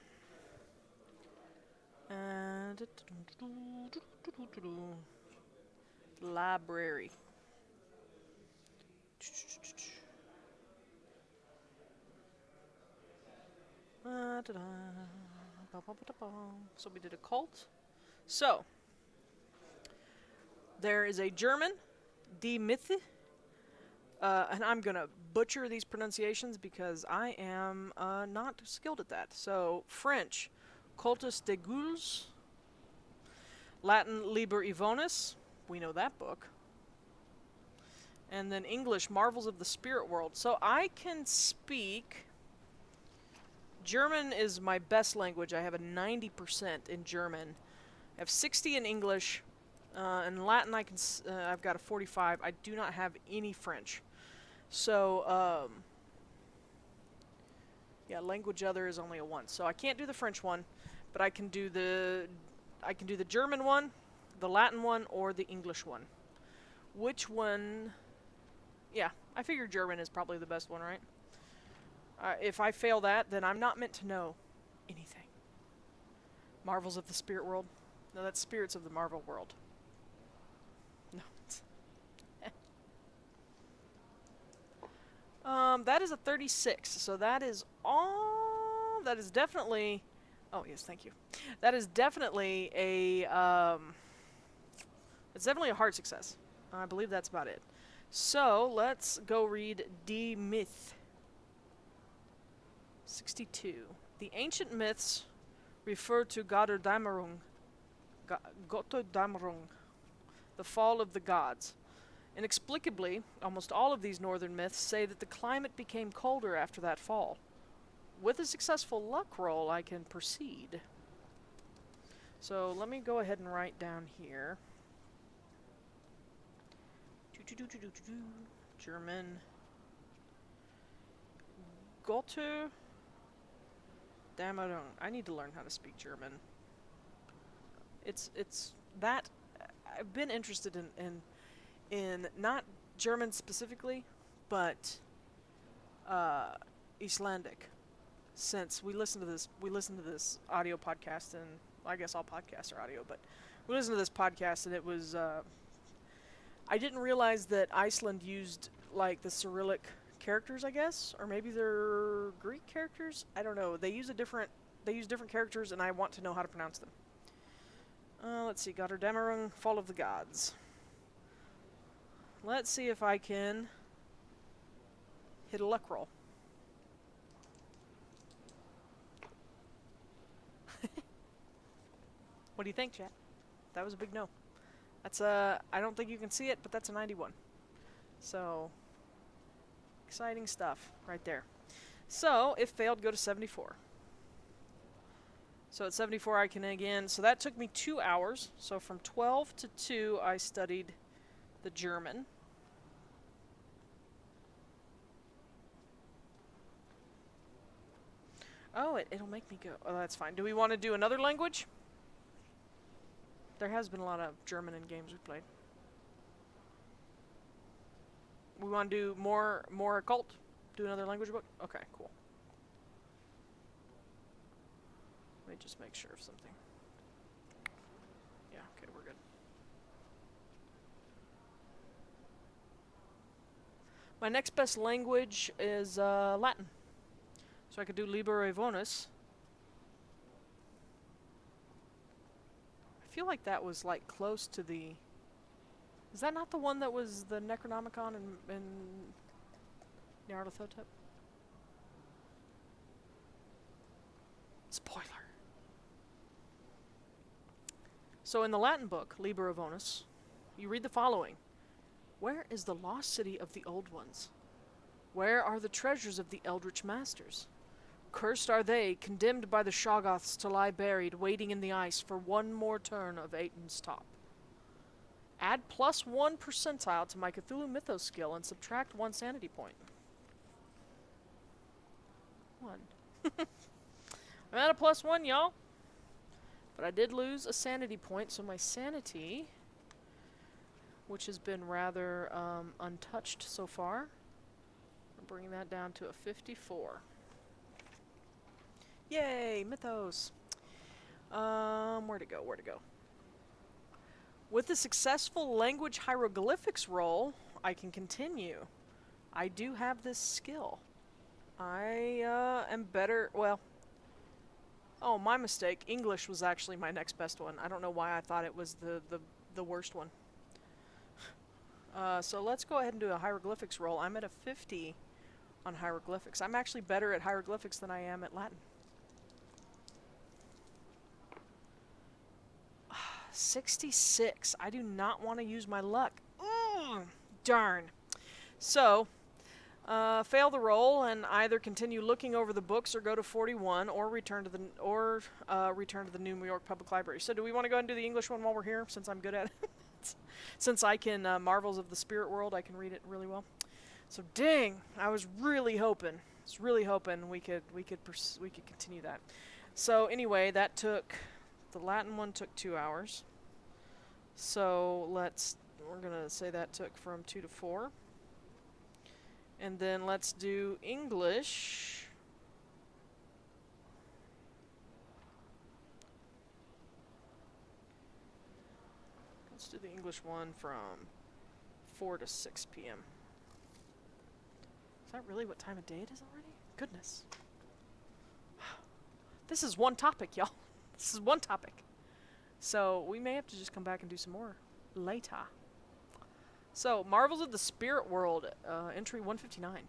Library. So we did occult. So there is a German, Die Mythe, and I'm gonna butcher these pronunciations because I am not skilled at that. So French, Cultus de Gules, Latin, Liber Ivonis. We know that book. And then English, Marvels of the Spirit World. So I can speak... German is my best language. I have a 90% in German. I have 60 in English. In Latin, I've got a 45. I do not have any French. So, yeah, language other is only a 1. So I can't do the French one, but I can do the German one, the Latin one, or the English one. Which one... Yeah, I figure German is probably the best one, right? If I fail that, then I'm not meant to know anything. Marvels of the Spirit World? No, that's Spirits of the Marvel World. No. That is a 36, so that is all... That is definitely... Oh, yes, thank you. That is definitely a... It's definitely a hard success. I believe that's about it. So, let's go read Die Mythe. 62. The ancient myths refer to Götterdämmerung, Götterdämmerung, the fall of the gods. Inexplicably, almost all of these northern myths say that the climate became colder after that fall. With a successful luck roll, I can proceed. So let me go ahead and write down here. German. Götterdämmerung. I need to learn how to speak German. It's that I've been interested in not German specifically, but Icelandic. Since we listen to this audio podcast, and I guess all podcasts are audio, but we listened to this podcast, and it was I didn't realize that Iceland used like the Cyrillic characters, I guess, or maybe they're Greek characters. I don't know. They use different characters, and I want to know how to pronounce them. Let's see, Götterdämmerung, Fall of the Gods. Let's see if I can hit a luck roll. What do you think, chat? That was a big no. That's I don't think you can see it, but that's a 91. So, exciting stuff right there. So, if failed, go to 74. So at 74 I can again, so that took me 2 hours. So from 12 to 2 I studied the German. Oh, it'll make me go. Oh, that's fine. Do we want to do another language? There has been a lot of German in games we've played. We want to do more occult? Do another language book? Okay, cool. Let me just make sure of something. Yeah, okay, we're good. My next best language is Latin. So I could do Liber Avonus. I feel like that was like close to the... Is that not the one that was the Necronomicon in Nyarlathotep? Spoiler. So in the Latin book, Liber Avonus, you read the following. Where is the lost city of the old ones? Where are the treasures of the eldritch masters? Cursed are they, condemned by the Shoggoths to lie buried, waiting in the ice for one more turn of Aeton's top. Add +1 percentile to my Cthulhu Mythos skill and subtract 1 sanity point. 1. I'm at a +1, y'all. But I did lose a sanity point, so my sanity, which has been rather untouched so far, I'm bringing that down to a 54. Yay, Mythos. Where to go? With a successful language hieroglyphics roll, I can continue. I do have this skill. I am better, well, oh, my mistake. English was actually my next best one. I don't know why I thought it was the worst one. So let's go ahead and do a hieroglyphics roll. I'm at a 50 on hieroglyphics. I'm actually better at hieroglyphics than I am at Latin. 66. I do not want to use my luck. Darn. So, fail the roll and either continue looking over the books or go to 41 or return to the New York Public Library. So do we want to go and do the English one while we're here, since I'm good at it? Since I can Marvels of the Spirit World, I can read it really well. So dang, I was really hoping we could continue that. So anyway, the Latin one took 2 hours. So we're gonna say that took from 2 to 4. And then let's do English. Let's do the English one from 4 to 6 p.m. Is that really what time of day it is already? Goodness. This is one topic, y'all. This is one topic. So we may have to just come back and do some more later. So, Marvels of the Spirit World, entry 159.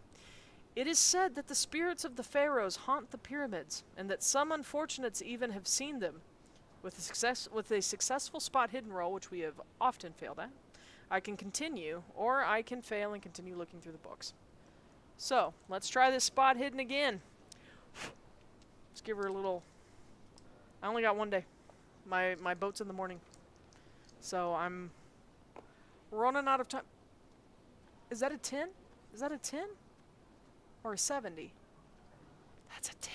It is said that the spirits of the pharaohs haunt the pyramids, and that some unfortunates even have seen them. With a successful spot hidden roll, which we have often failed at, I can continue, or I can fail and continue looking through the books. So, let's try this spot hidden again. Let's give her a little... I only got one day. My boat's in the morning. So, I'm running out of time. Is that a 10? Is that a 10? Or a 70? That's a 10.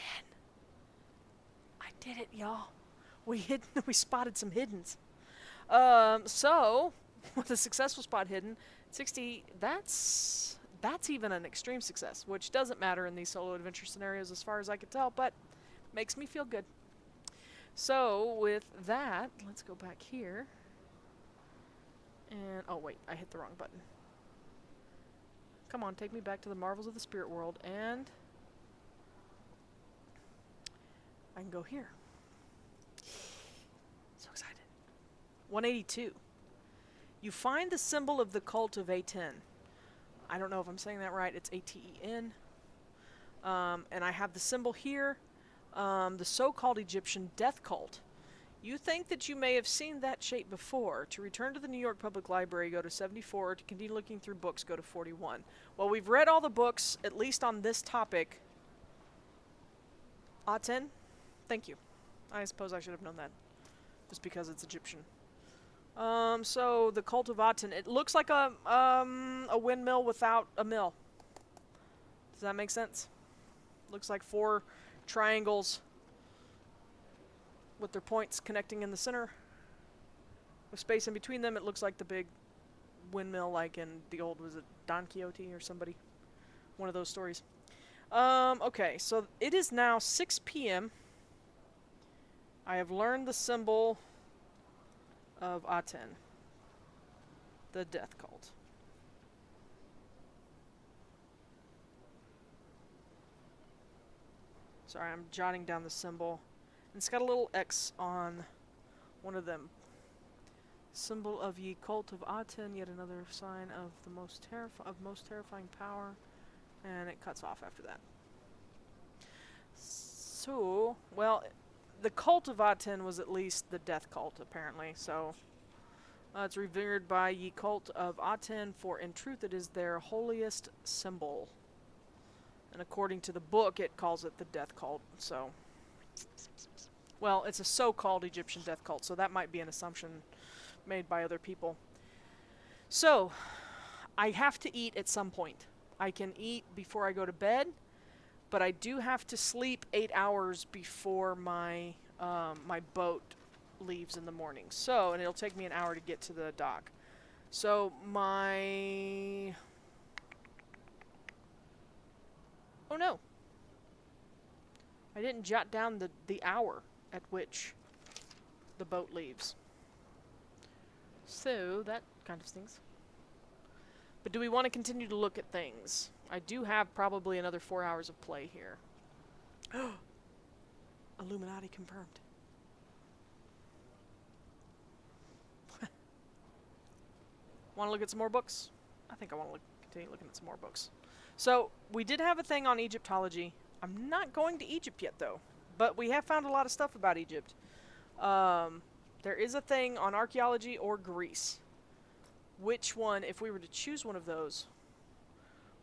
I did it, y'all. We spotted some hiddens. So, with a successful spot hidden, 60, that's even an extreme success, which doesn't matter in these solo adventure scenarios as far as I could tell, but makes me feel good. So, with that, let's go back here. And, oh wait, I hit the wrong button. Come on, take me back to the marvels of the spirit world, and I can go here. So excited. 182. You find the symbol of the cult of Aten. I don't know if I'm saying that right. It's A-T-E-N. And I have the symbol here. The so-called Egyptian death cult. You think that you may have seen that shape before. To return to the New York Public Library, go to 74. To continue looking through books, go to 41. Well, we've read all the books, at least on this topic. Aten? Thank you. I suppose I should have known that. Just because it's Egyptian. So, the cult of Aten. It looks like a windmill without a mill. Does that make sense? Looks like 4 triangles with their points connecting in the center. With space in between them, it looks like the big windmill like in the old, was it Don Quixote or somebody? One of those stories. Okay, so it is now 6 p.m. I have learned the symbol of Aten, the death cult. Sorry, I'm jotting down the symbol. It's got a little X on one of them. Symbol of ye cult of Aten, yet another sign of the most terrifying power, and it cuts off after that. So, well, the cult of Aten was at least the death cult, apparently. So, it's revered by ye cult of Aten, for in truth it is their holiest symbol. And according to the book, it calls it the death cult. So, well, it's a so-called Egyptian death cult, so that might be an assumption made by other people. So, I have to eat at some point. I can eat before I go to bed, but I do have to sleep 8 hours before my my boat leaves in the morning. So, and it'll take me an hour to get to the dock. So, my... Oh no. I didn't jot down the hour at which the boat leaves. So, that kind of stinks. But do we want to continue to look at things? I do have probably another 4 hours of play here. Illuminati confirmed. Want to look at some more books? I think I want to continue looking at some more books. So, we did have a thing on Egyptology. I'm not going to Egypt yet, though. But we have found a lot of stuff about Egypt. There is a thing on archaeology or Greece. Which one, if we were to choose one of those,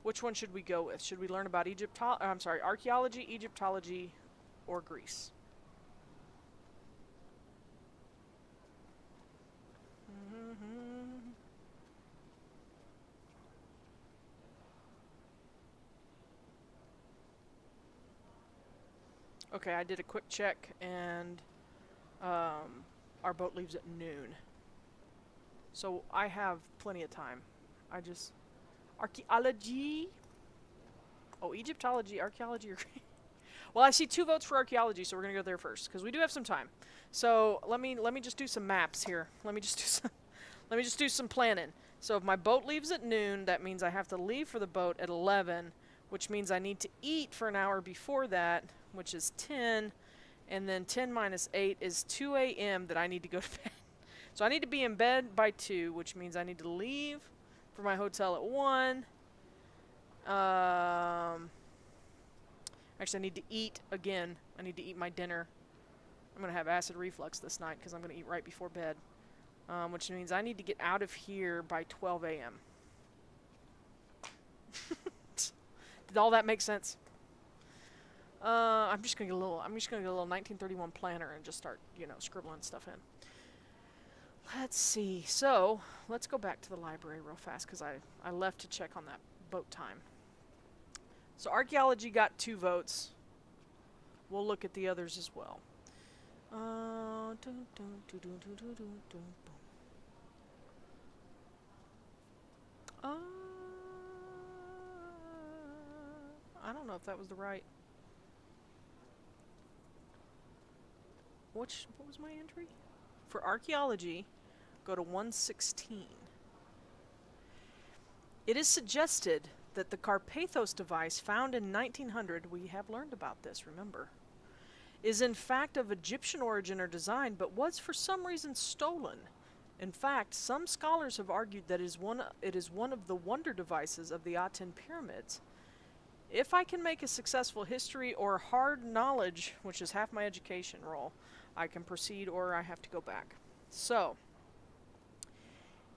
which one should we go with? Should we learn about archaeology, Egyptology, or Greece? Okay, I did a quick check, and our boat leaves at noon. So I have plenty of time. Archaeology? Oh, Egyptology, archaeology, or... Well, I see 2 votes for archaeology, so we're going to go there first, because we do have some time. So let me just do some maps here. Let me just do some planning. So if my boat leaves at noon, that means I have to leave for the boat at 11, which means I need to eat for an hour before that, which is 10, and then 10 minus 8 is 2 a.m. that I need to go to bed. So I need to be in bed by 2, which means I need to leave for my hotel at 1. Actually, I need to eat again. I need to eat my dinner. I'm going to have acid reflux this night because I'm going to eat right before bed. Which means I need to get out of here by 12 a.m. Did all that make sense? I'm just gonna get a little 1931 planner and just start, scribbling stuff in. Let's see. So let's go back to the library real fast because I left to check on that boat time. So archaeology got 2 votes. We'll look at the others as well. I don't know if that was the right. What was my entry? For archaeology, go to 116. It is suggested that the Carpathos device found in 1900, we have learned about this, remember, is in fact of Egyptian origin or design, but was for some reason stolen. In fact, some scholars have argued that it is one of the wonder devices of the Aten pyramids. If I can make a successful history or hard knowledge, which is half my education roll, I can proceed or I have to go back. So,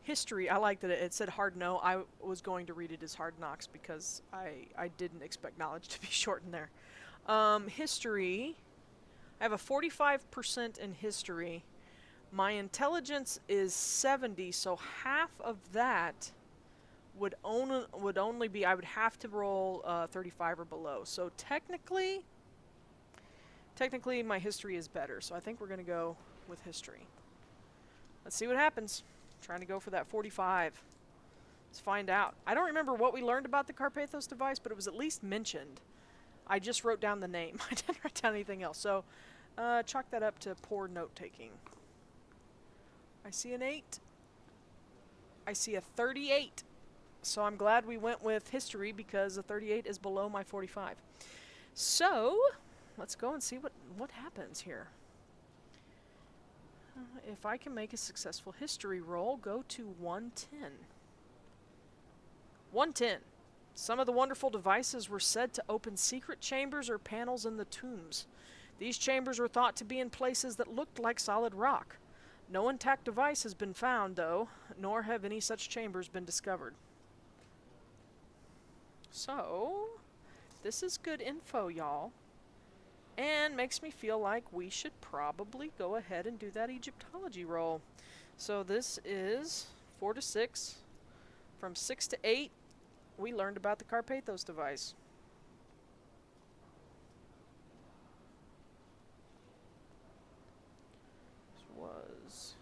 history, I like that it said hard no. I was going to read it as hard knocks because I didn't expect knowledge to be shortened there. History, I have a 45% in history. My intelligence is 70, so half of that would only be, I would have to roll 35 or below. So technically my history is better. So I think we're going to go with history. Let's see what happens. I'm trying to go for that 45. Let's find out. I don't remember what we learned about the Carpathos device, but it was at least mentioned. I just wrote down the name. I didn't write down anything else. So chalk that up to poor note-taking. I see an 8. I see a 38. So I'm glad we went with history because a 38 is below my 45. So let's go and see what happens here. If I can make a successful history roll, go to 110. 110. Some of the wonderful devices were said to open secret chambers or panels in the tombs. These chambers were thought to be in places that looked like solid rock. No intact device has been found, though, nor have any such chambers been discovered. So, this is good info, y'all. And makes me feel like we should probably go ahead and do that Egyptology roll. So this is 4 to 6. From 6 to 8, we learned about the Carpathos device. This was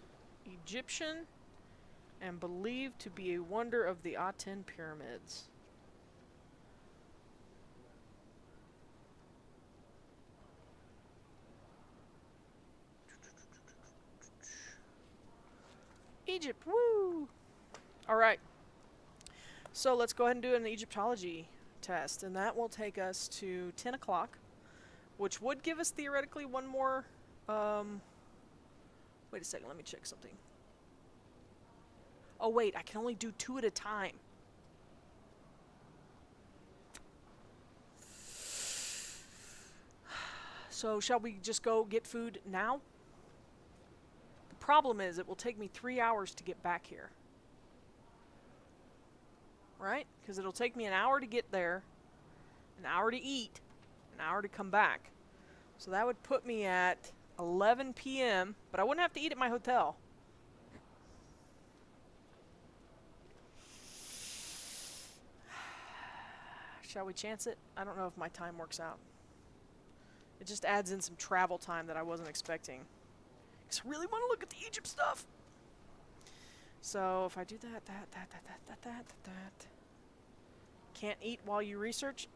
Egyptian and believed to be a wonder of the Aten pyramids. Egypt, woo! Alright. So let's go ahead and do an Egyptology test, and that will take us to 10 o'clock, which would give us theoretically one more, wait a second, let me check something. Oh wait, I can only do 2 at a time. So shall we just go get food now? Problem is, it will take me 3 hours to get back here. Right? Because it'll take me an hour to get there, an hour to eat, an hour to come back. So that would put me at 11 p.m., but I wouldn't have to eat at my hotel. Shall we chance it? I don't know if my time works out. It just adds in some travel time that I wasn't expecting. Because I really want to look at the Egypt stuff. So if I do that. Can't eat while you research.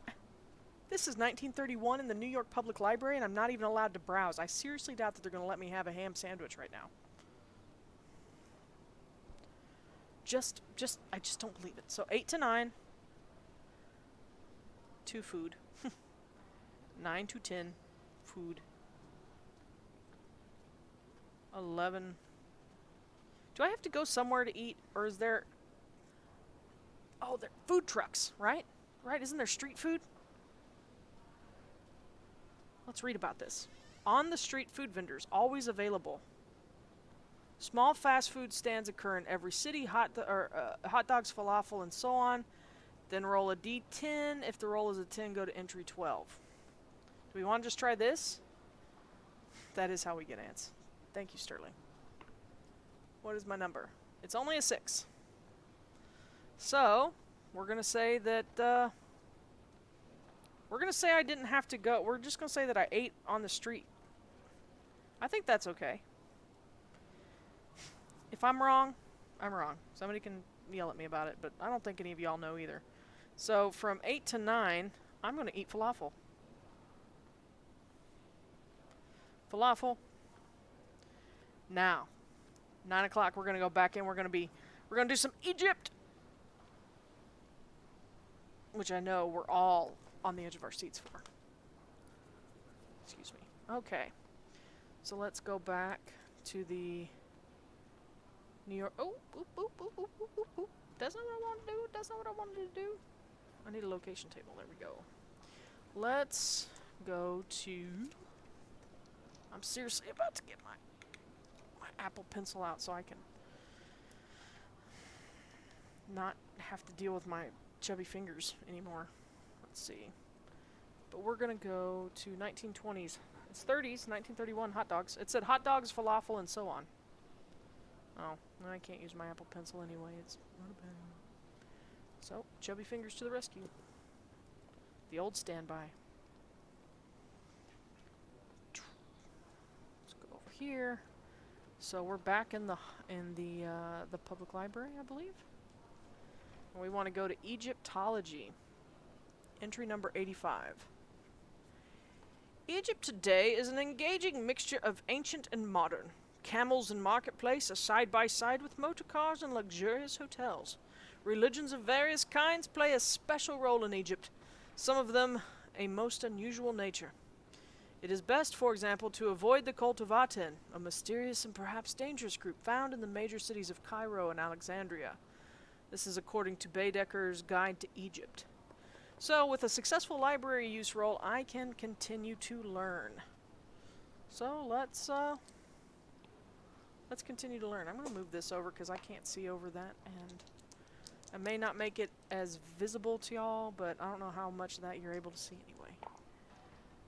This is 1931 in the New York Public Library, and I'm not even allowed to browse. I seriously doubt that they're going to let me have a ham sandwich right now. I just don't believe it. So 8 to 9. 2 food. 9 to 10. Food. 11. Do I have to go somewhere to eat, or is there... Oh, they're food trucks, right? Right, isn't there street food? Let's read about this. On the street food vendors, always available. Small fast food stands occur in every city, hot dogs, falafel, and so on. Then roll a d10. If the roll is a 10, go to entry 12. Do we want to just try this? That is how we get ants. Thank you, Sterling. What is my number? It's only a 6. So, we're going to say that, we're going to say I didn't have to go. We're just going to say that I ate on the street. I think that's okay. If I'm wrong, I'm wrong. Somebody can yell at me about it, but I don't think any of y'all know either. So, from 8 to 9, I'm going to eat falafel. Falafel. Now, 9 o'clock, we're going to go back in. We're going to do some Egypt. Which I know we're all on the edge of our seats for. Excuse me. Okay. So let's go back to the New York. Oh, oop, oop, oop, oop, oop, oop, oop. That's not what I wanted to do. That's not what I wanted to do. I need a location table. There we go. Let's go to... I'm seriously about to get my Apple Pencil out so I can not have to deal with my chubby fingers anymore. Let's see. But we're going to go to 1920s. It's 30s, 1931 hot dogs. It said hot dogs, falafel, and so on. Oh, I can't use my Apple Pencil anyway. It's not a bad. So, chubby fingers to the rescue. The old standby. Let's go over here. So we're back in the public library, I believe. And we want to go to Egyptology. Entry number 85. Egypt today is an engaging mixture of ancient and modern. Camels in marketplace are side by side with motor cars and luxurious hotels. Religions of various kinds play a special role in Egypt, some of them a most unusual nature. It is best, for example, to avoid the cult of Aten, a mysterious and perhaps dangerous group found in the major cities of Cairo and Alexandria. This is according to Baedeker's Guide to Egypt. So, with a successful library use roll, I can continue to learn. So, let's continue to learn. I'm going to move this over because I can't see over that, and I may not make it as visible to y'all, but I don't know how much of that you're able to see anyway.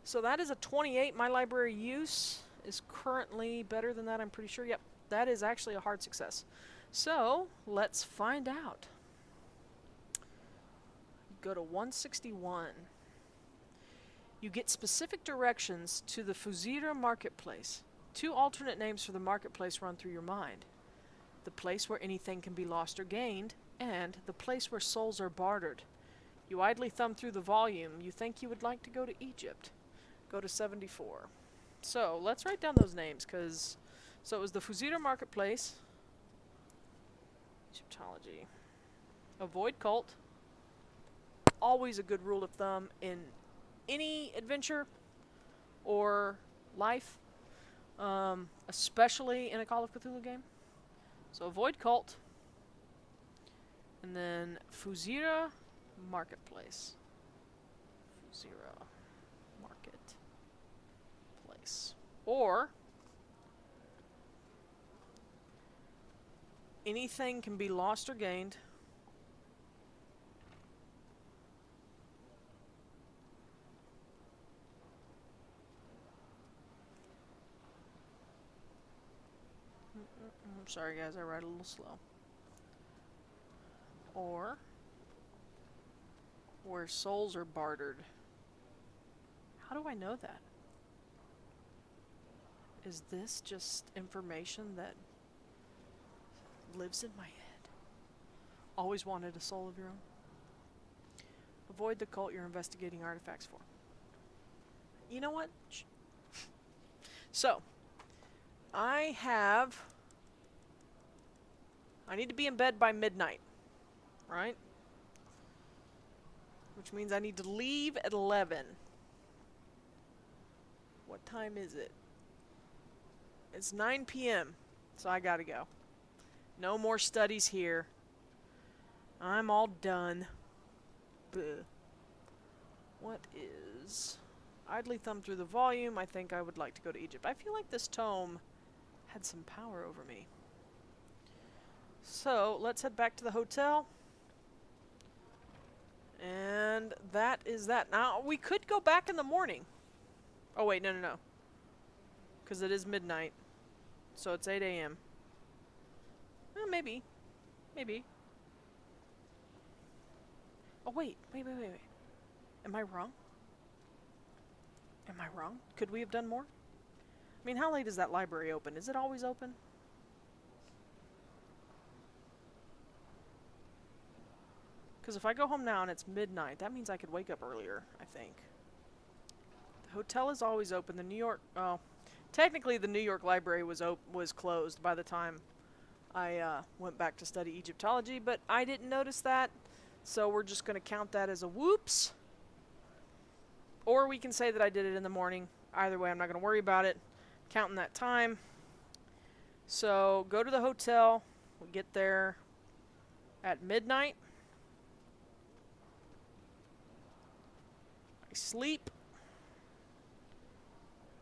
So that is a 28. My library use is currently better than that, I'm pretty sure. Yep, that is actually a hard success. So, let's find out. Go to 161. You get specific directions to the Fuzira Marketplace. 2 alternate names for the marketplace run through your mind. The place where anything can be lost or gained, and the place where souls are bartered. You idly thumb through the volume. You think you would like to go to Egypt. Go to 74. So, let's write down those names, because... So, it was the Fuzira Marketplace. Egyptology. Avoid cult. Always a good rule of thumb in any adventure or life. Especially in a Call of Cthulhu game. So, avoid cult. And then Fuzira Marketplace. Fuzira Marketplace. Or anything can be lost or gained. I'm sorry guys, I write a little slow. Or where souls are bartered. How do I know that? Is this just information that lives in my head? Always wanted a soul of your own. Avoid the cult you're investigating artifacts for. You know what? So, I need to be in bed by midnight, right? Which means I need to leave at 11. What time is it? It's 9 p.m., so I gotta go. No more studies here. I'm all done. Bleh. What is Idly thumb through the volume. I think I would like to go to Egypt. I feel like this tome had some power over me. So, let's head back to the hotel. And that is that. Now, we could go back in the morning. Oh, wait, no. Because it is midnight. So it's 8 a.m. Maybe. Oh, wait. Am I wrong? Could we have done more? I mean, how late is that library open? Is it always open? Because if I go home now and it's midnight, that means I could wake up earlier, I think. The hotel is always open. The New York... Oh, technically the New York library was closed by the time I went back to study Egyptology, but I didn't notice that, so we're just going to count that as a whoops. Or we can say that I did it in the morning. Either way, I'm not going to worry about it. Counting that time. So, go to the hotel. We get there at midnight. I sleep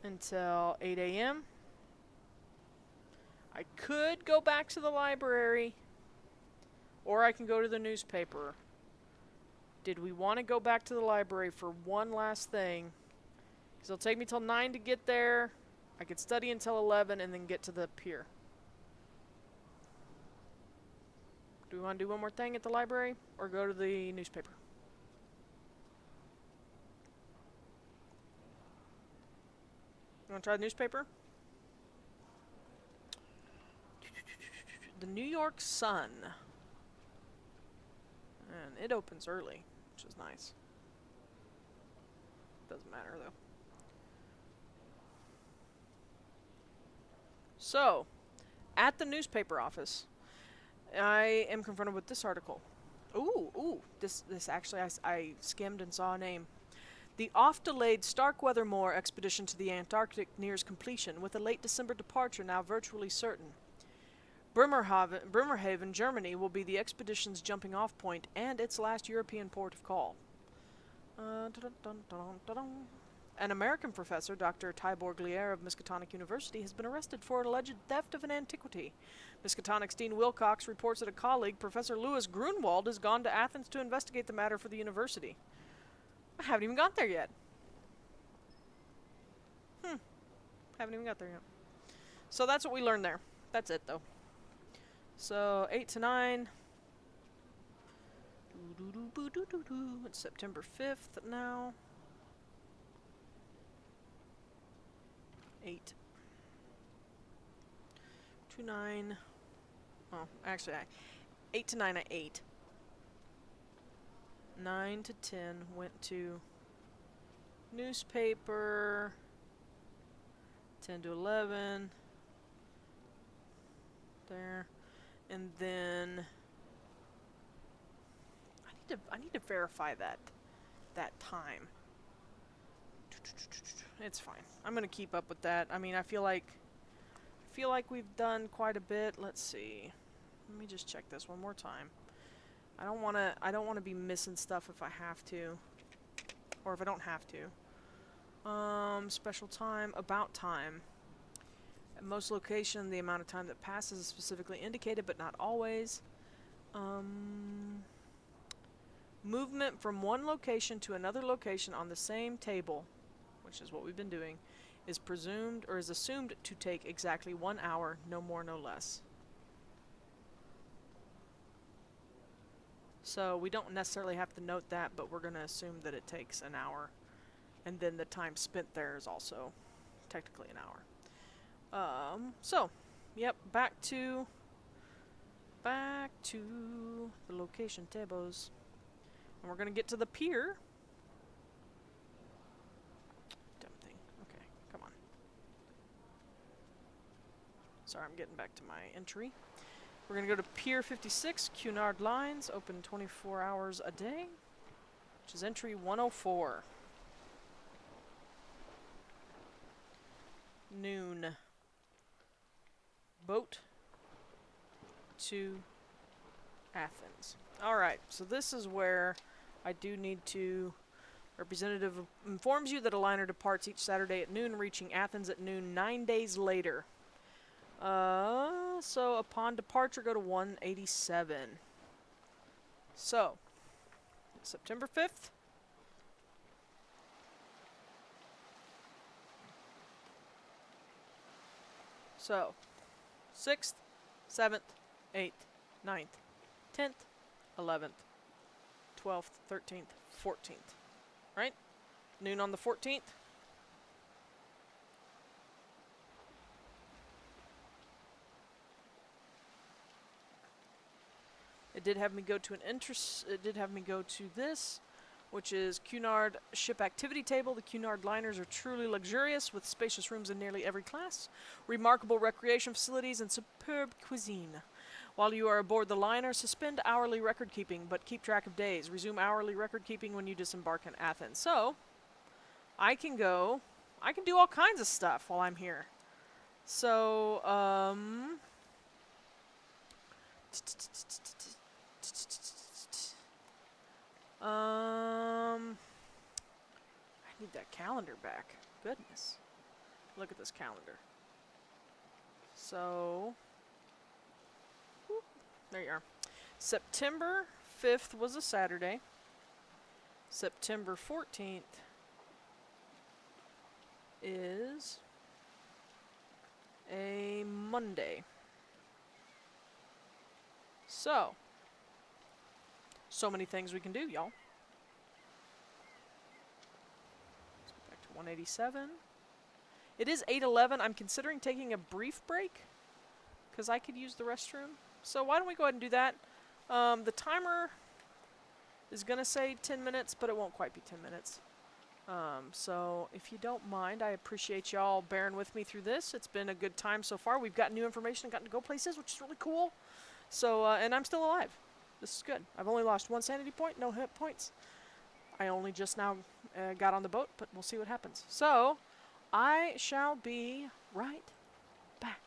until 8 a.m. I could go back to the library, or I can go to the newspaper. Did we want to go back to the library for one last thing? Because it'll take me till 9 to get there. I could study until 11 and then get to the pier. Do we want to do one more thing at the library, or go to the newspaper? You want to try the newspaper? The New York Sun. And it opens early, which is nice. Doesn't matter, though. So, at the newspaper office, I am confronted with this article. This actually, I skimmed and saw a name. The oft-delayed Starkweather-Moore expedition to the Antarctic nears completion, with a late December departure now virtually certain. Bremerhaven, Germany, will be the expedition's jumping-off point and its last European port of call. An American professor, Dr. Tibor Glier of Miskatonic University, has been arrested for alleged theft of an antiquity. Miskatonic's Dean Wilcox reports that a colleague, Professor Louis Grunewald, has gone to Athens to investigate the matter for the university. I haven't even got there yet. Haven't even got there yet. So that's what we learned there. That's it, though. So, 8 to 9. It's September 5th now. 8 to 9. Oh, actually, 8 to 9 I ate. 9 to 10 went to newspaper. 10 to 11. There. And then I need to verify that time. It's fine. I'm gonna keep up with that. I mean, I feel like we've done quite a bit. Let's see. Let me just check this one more time. I don't wanna be missing stuff if I have to, or if I don't have to. Special time, about time. At most locations, the amount of time that passes is specifically indicated, but not always. Movement from one location to another location on the same table, which is what we've been doing, is presumed or is assumed to take exactly 1 hour, no more, no less. So we don't necessarily have to note that, but we're going to assume that it takes an hour. And then the time spent there is also technically an hour. Yep, back to the location tables. And we're going to get to the pier. Dumb thing. Okay, come on. Sorry, I'm getting back to my entry. We're going to go to Pier 56, Cunard Lines, open 24 hours a day, which is entry 104. Noon. Boat to Athens. Alright, so this is where I do need to Representative informs you that a liner departs each Saturday at noon, reaching Athens at noon 9 days later. So upon departure, go to 187. So, September 5th. So, 6th, 7th, 8th, 9th, 10th, 11th, 12th, 13th, 14th. Right? Noon on the 14th. It did have me go to It did have me go to this, which is Cunard Ship Activity Table. The Cunard liners are truly luxurious, with spacious rooms in nearly every class, remarkable recreation facilities, and superb cuisine. While you are aboard the liner, suspend hourly record keeping, but keep track of days. Resume hourly record keeping when you disembark in Athens. So, I can do all kinds of stuff while I'm here. So, I need that calendar back. Goodness. Look at this calendar. So, whoop, there you are. September 5th was a Saturday. September 14th is a Monday. So many things we can do, y'all. Let's go back to 187. It is 8:11. I'm considering taking a brief break because I could use the restroom. So why don't we go ahead and do that? The timer is going to say 10 minutes, but it won't quite be 10 minutes. So if you don't mind, I appreciate y'all bearing with me through this. It's been a good time so far. We've got new information and gotten to go places, which is really cool. So, and I'm still alive. This is good. I've only lost 1 sanity point, no hit points. I only just now got on the boat, but we'll see what happens. So, I shall be right back.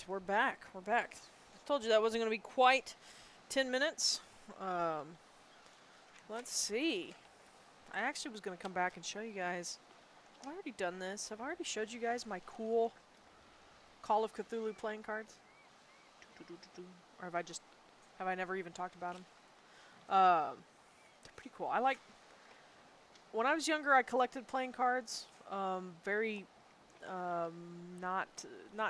We're back. I told you that wasn't going to be quite 10 minutes. Let's see. I actually was going to come back and show you guys. Have I already done this? Have I already showed you guys my cool Call of Cthulhu playing cards? Or have I never even talked about them? They're pretty cool. When I was younger, I collected playing cards. Not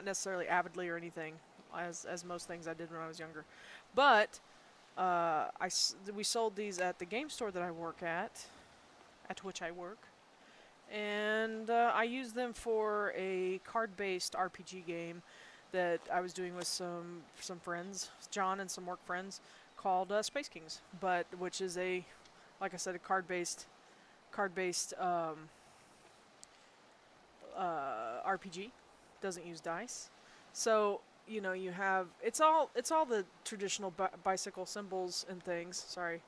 necessarily avidly or anything, as most things I did when I was younger, but we sold these at the game store that I work at which I work, and I used them for a card-based RPG game that I was doing with some friends, John and some work friends, called Space Kings, which is like I said, a card-based RPG. Doesn't use dice. So, you have it's all the traditional bicycle symbols and things. Sorry,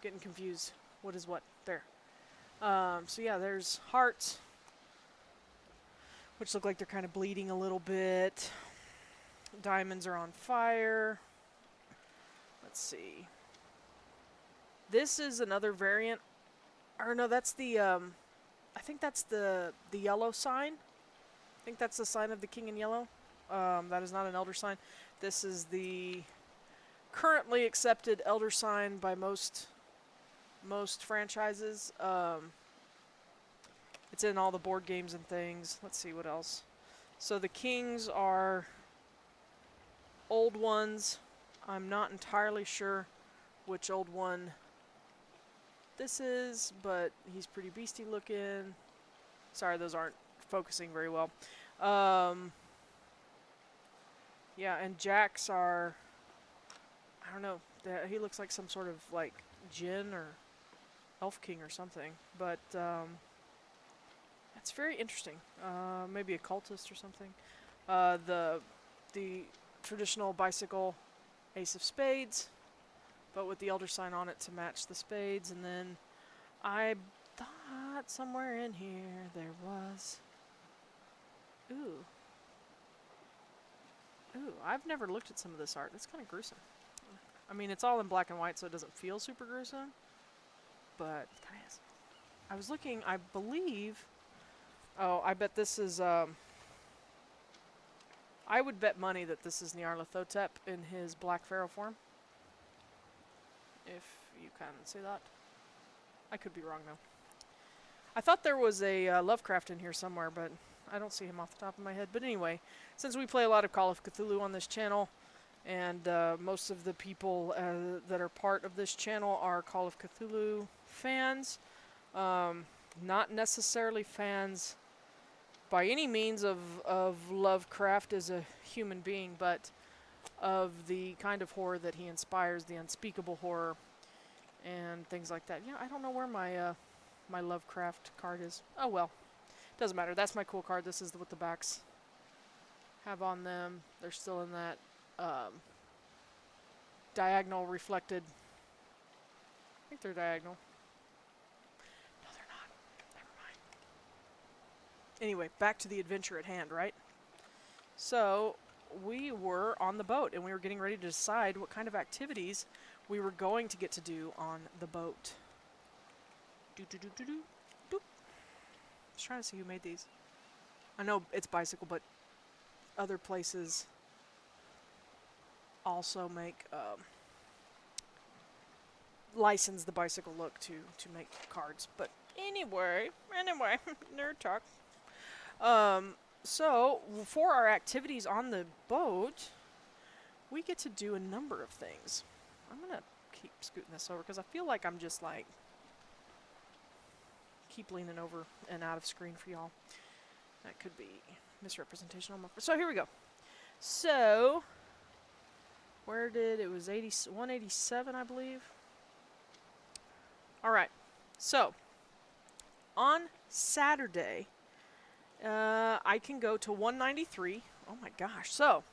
getting confused. What is what? There. So yeah, there's hearts, which look like they're kind of bleeding a little bit. Diamonds are on fire. Let's see. This is another variant. Or no, that's the I think that's the yellow sign. I think that's the sign of the king in yellow. That is not an elder sign. This is the currently accepted elder sign by most franchises. It's in all the board games and things. Let's see what else. So the kings are old ones. I'm not entirely sure which old one this is, but he's pretty beastie looking. Sorry, those aren't focusing very well. Yeah, and jacks are, I don't know, He looks like some sort of like djinn or elf king or something. But it's very interesting. Maybe a cultist or something. The traditional bicycle ace of spades, but with the elder sign on it to match the spades. And then I thought somewhere in here there was... Ooh. Ooh, I've never looked at some of this art. It's kind of gruesome. I mean, it's all in black and white, so it doesn't feel super gruesome. But it kind of is. I was looking, I believe... Oh, I bet this is... I would bet money that this is Nyarlathotep in his Black Pharaoh form. If you can see that. I could be wrong, though. I thought there was a Lovecraft in here somewhere, but I don't see him off the top of my head. But anyway, since we play a lot of Call of Cthulhu on this channel, and most of the people that are part of this channel are Call of Cthulhu fans, not necessarily fans by any means of Lovecraft as a human being, but of the kind of horror that he inspires, the unspeakable horror, and things like that. Yeah, I don't know where my my Lovecraft card is. Oh well, doesn't matter. That's my cool card. This is what the backs have on them. They're still in that diagonal reflected. I think they're diagonal. No, they're not. Never mind. Anyway, back to the adventure at hand, right? So we were on the boat, and we were getting ready to decide what kind of activities we were going to get to do on the boat. Doop. Just trying to see who made these. I know it's bicycle, but other places also make license the bicycle look to make cards. But anyway, nerd talk. So for our activities on the boat, we get to do a number of things. I'm gonna keep scooting this over because I feel like I'm just like keep leaning over and out of screen for y'all. That could be misrepresentation on my... So here we go. So where did it was 187, I believe. All right. So on Saturday, I can go to 193. Oh my gosh. So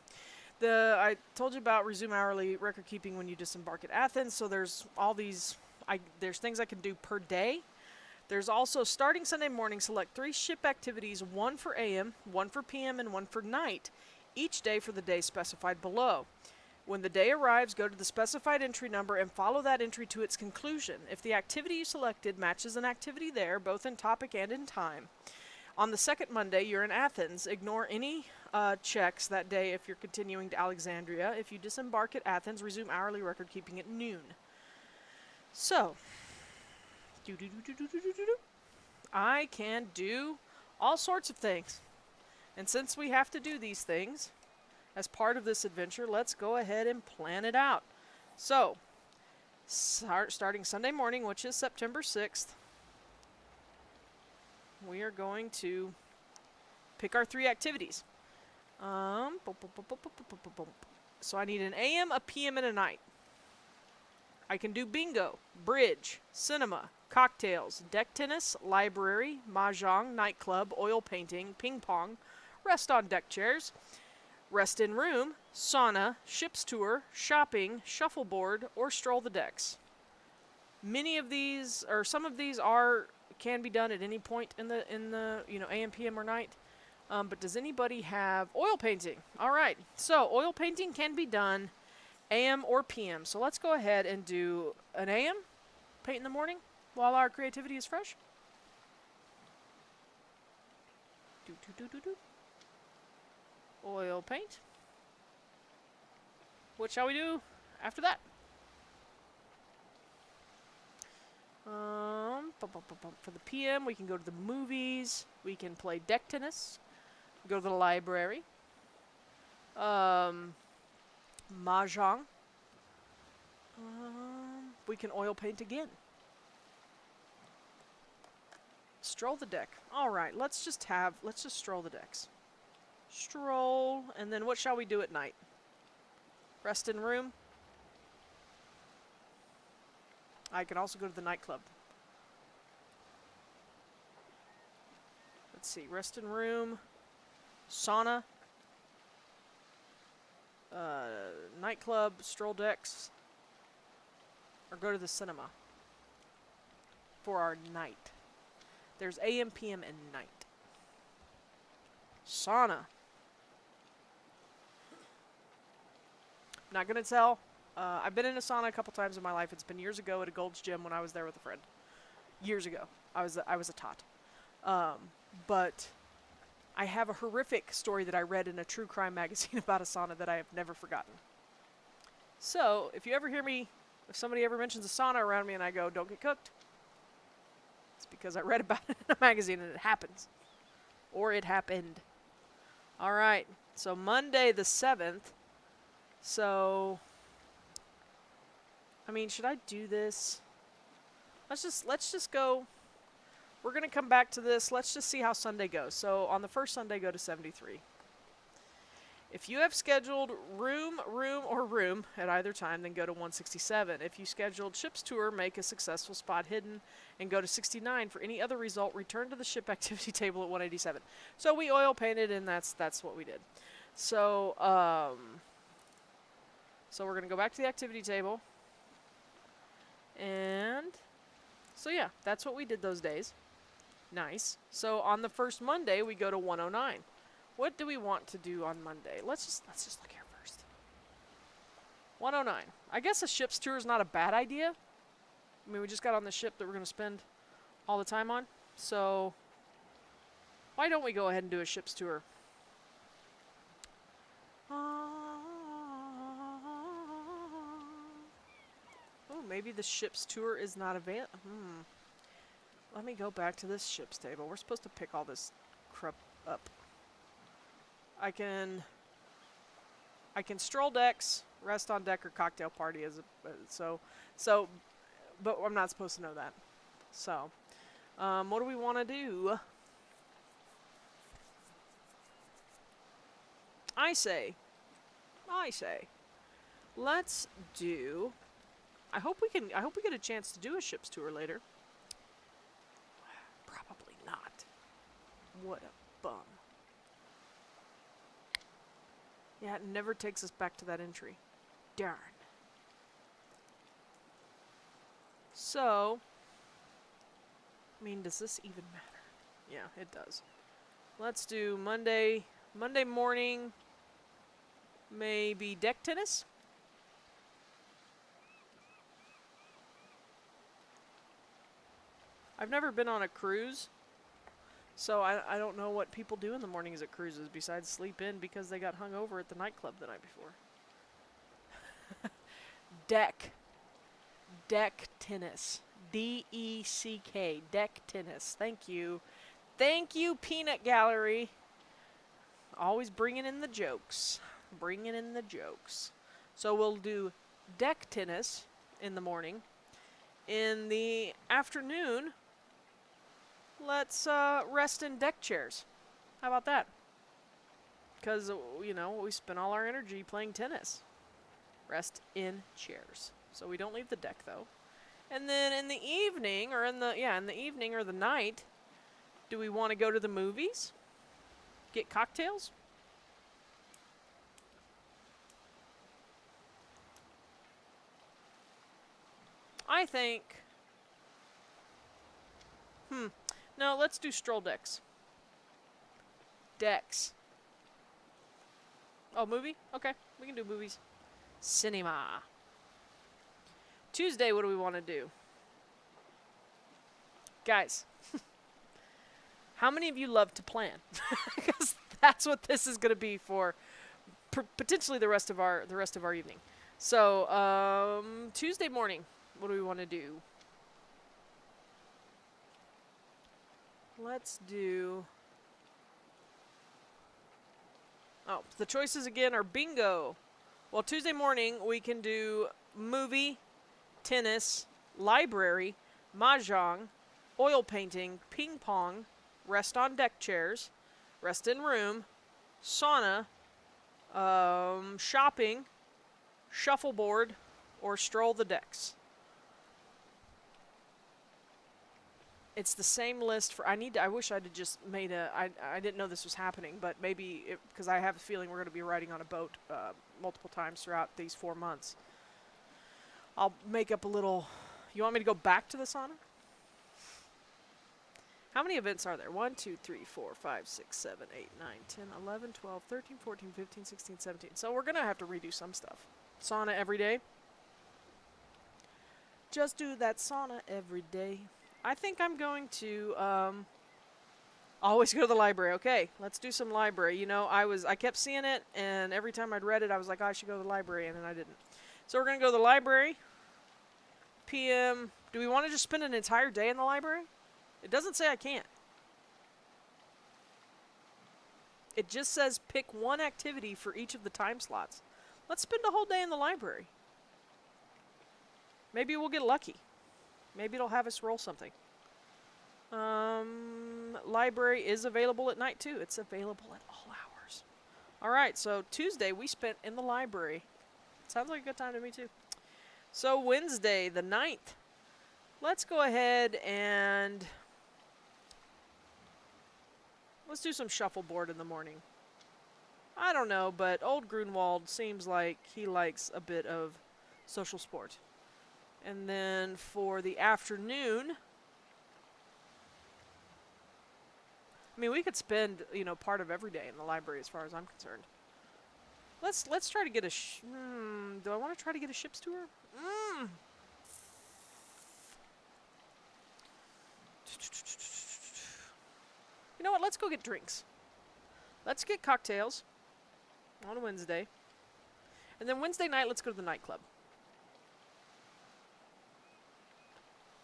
I told you about resume hourly record keeping when you disembark at Athens. So there's all these, there's things I can do per day. There's also, starting Sunday morning, select 3 ship activities, 1 for AM, 1 for PM, and 1 for night, each day for the day specified below. When the day arrives, go to the specified entry number and follow that entry to its conclusion. If the activity you selected matches an activity there, both in topic and in time. On the second Monday, you're in Athens. Ignore any checks that day if you're continuing to Alexandria. If you disembark at Athens, resume hourly record keeping at noon. So... I can do all sorts of things. And since we have to do these things as part of this adventure, let's go ahead and plan it out. So, starting Sunday morning, which is September 6th, we are going to pick our 3 activities. So I need an AM, a PM, and a night. I can do bingo, bridge, cinema, cocktails, deck tennis, library, mahjong, nightclub, oil painting, ping pong, rest on deck chairs, rest in room, sauna, ship's tour, shopping, shuffleboard, or stroll the decks. Many of these, or some of these, can be done at any point in the AM, PM, or night. But does anybody have oil painting? All right, so oil painting can be done AM or PM. So let's go ahead and do an AM, paint in the morning, while our creativity is fresh. Oil paint. What shall we do after that? For the PM, we can go to the movies. We can play deck tennis. Go to the library. Mahjong. We can oil paint again. Stroll the deck. All right, let's just stroll the decks. Stroll, and then what shall we do at night? Rest in room. I can also go to the nightclub. Let's see, rest in room, sauna, nightclub, stroll decks, or go to the cinema for our night. There's AM, PM, and night. Sauna. Not gonna tell. I've been in a sauna a couple times in my life. It's been years ago at a Gold's Gym when I was there with a friend. Years ago. I was a tot. But I have a horrific story that I read in a true crime magazine about a sauna that I have never forgotten. So, if you ever hear me, if somebody ever mentions a sauna around me and I go, don't get cooked, it's because I read about it in a magazine and it happens. Or it happened. Alright, so Monday the 7th. So, I mean, should I do this? Let's just go. We're going to come back to this. Let's just see how Sunday goes. So, on the first Sunday, go to 73. If you have scheduled room at either time, then go to 167. If you scheduled ship's tour, make a successful spot hidden and go to 69. For any other result, return to the ship activity table at 187. So, we oil painted, and that's what we did. So, so we're going to go back to the activity table. And so yeah, that's what we did those days. Nice. So on the first Monday, we go to 109. What do we want to do on Monday? Let's just look here first. 109. I guess a ship's tour is not a bad idea. I mean, we just got on the ship that we're going to spend all the time on. So why don't we go ahead and do a ship's tour? Maybe the ship's tour is not available. Let me go back to this ship's table. We're supposed to pick all this crap up. I can stroll decks, rest on deck, or cocktail party as a, but I'm not supposed to know that. So, what do we want to do? I say, let's do. I hope we get a chance to do a ship's tour later. Probably not. What a bum. Yeah, it never takes us back to that entry. Darn. So, I mean, does this even matter? Yeah, it does. Let's do Monday morning, maybe deck tennis? I've never been on a cruise, so I don't know what people do in the mornings at cruises besides sleep in because they got hung over at the nightclub the night before. Deck tennis. D-E-C-K. Deck tennis. Thank you. Thank you, Peanut Gallery. Always bringing in the jokes. So we'll do deck tennis in the morning. In the afternoon, let's rest in deck chairs. How about that? Because, you know, we spend all our energy playing tennis. Rest in chairs. So we don't leave the deck, though. And then in the evening, or in the evening or the night, do we want to go to the movies? Get cocktails? I think... No, let's do stroll decks. Decks. Oh, movie? Okay, we can do movies. Cinema. Tuesday, what do we want to do? Guys, how many of you love to plan? Because that's what this is going to be for potentially the rest of our evening. So, Tuesday morning, what do we want to do? Let's do... Oh, the choices again are bingo. Well, Tuesday morning, we can do movie, tennis, library, mahjong, oil painting, ping pong, rest on deck chairs, rest in room, sauna, shopping, shuffleboard, or stroll the decks. It's the same list for. I wish I'd have just made a. I didn't know this was happening, but maybe because I have a feeling we're going to be riding on a boat multiple times throughout these 4 months. I'll make up a little. You want me to go back to the sauna? How many events are there? 1, 2, 3, 4, 5, 6, 7, 8, 9, 10, 11, 12, 13, 14, 15, 16, 17. So we're going to have to redo some stuff. Sauna every day. Just do that sauna every day. I think I'm going to always go to the library. Okay, let's do some library. You know, I kept seeing it, and every time I'd read it, I was like, I should go to the library, and then I didn't. So we're going to go to the library. PM. Do we want to just spend an entire day in the library? It doesn't say I can't. It just says pick one activity for each of the time slots. Let's spend a whole day in the library. Maybe we'll get lucky. Maybe it'll have us roll something. Library is available at night too. It's available at all hours. Alright, so Tuesday we spent in the library. Sounds like a good time to me too. So Wednesday, the 9th. Let's go ahead and let's do some shuffleboard in the morning. I don't know, but old Grunewald seems like he likes a bit of social sport. And then for the afternoon, I mean, we could spend, you know, part of every day in the library as far as I'm concerned. Let's try to get a do I want to try to get a ship's tour? You know what? Let's go get drinks. Let's get cocktails on Wednesday. And then Wednesday night, let's go to the nightclub.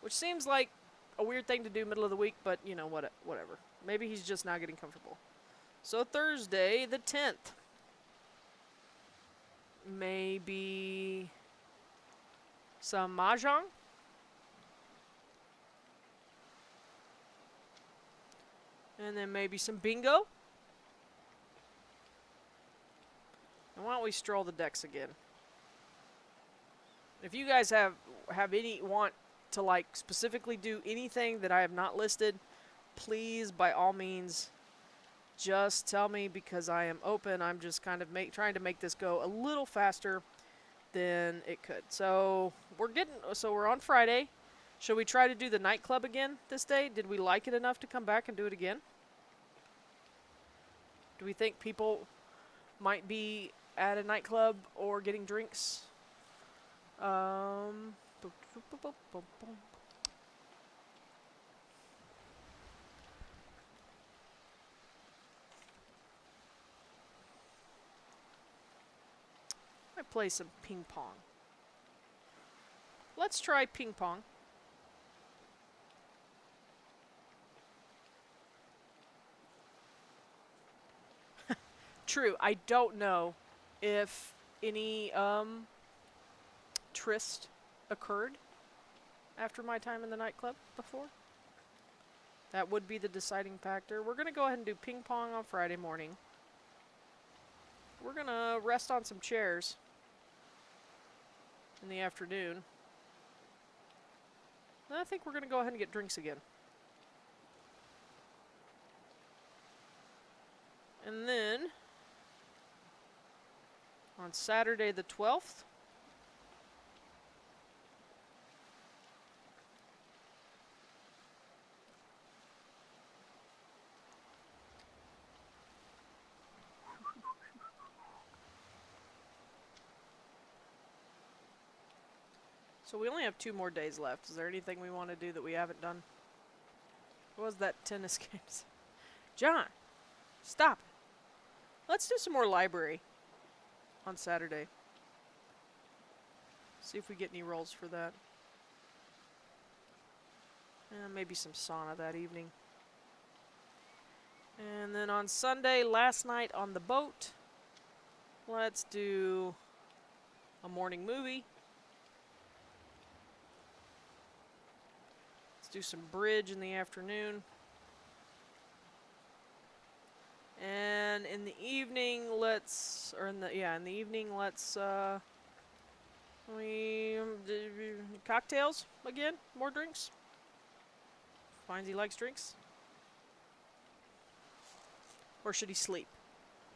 Which seems like a weird thing to do middle of the week, but, you know, whatever. Maybe he's just not getting comfortable. So Thursday, the 10th. Maybe some mahjong. And then maybe some bingo. And why don't we stroll the decks again? If you guys have any want to like specifically do anything that I have not listed, please by all means just tell me, because I am open. I'm just kind of trying to make this go a little faster than it could. So we're on Friday. Should we try to do the nightclub again this day? Did we like it enough to come back and do it again? Do we think people might be at a nightclub or getting drinks? I play some ping pong. Let's try ping pong. True, I don't know if any tryst occurred after my time in the nightclub before. That would be the deciding factor. We're going to go ahead and do ping pong on Friday morning. We're going to rest on some chairs in the afternoon. And I think we're going to go ahead and get drinks again. And then on Saturday the 12th, so we only have 2 more days left. Is there anything we want to do that we haven't done? What was that tennis games? John, stop. Let's do some more library on Saturday. See if we get any rolls for that. And maybe some sauna that evening. And then on Sunday, last night on the boat, let's do a morning movie. Let's do some bridge in the afternoon. And in the evening, cocktails again, more drinks. Finds he likes drinks? Or should he sleep?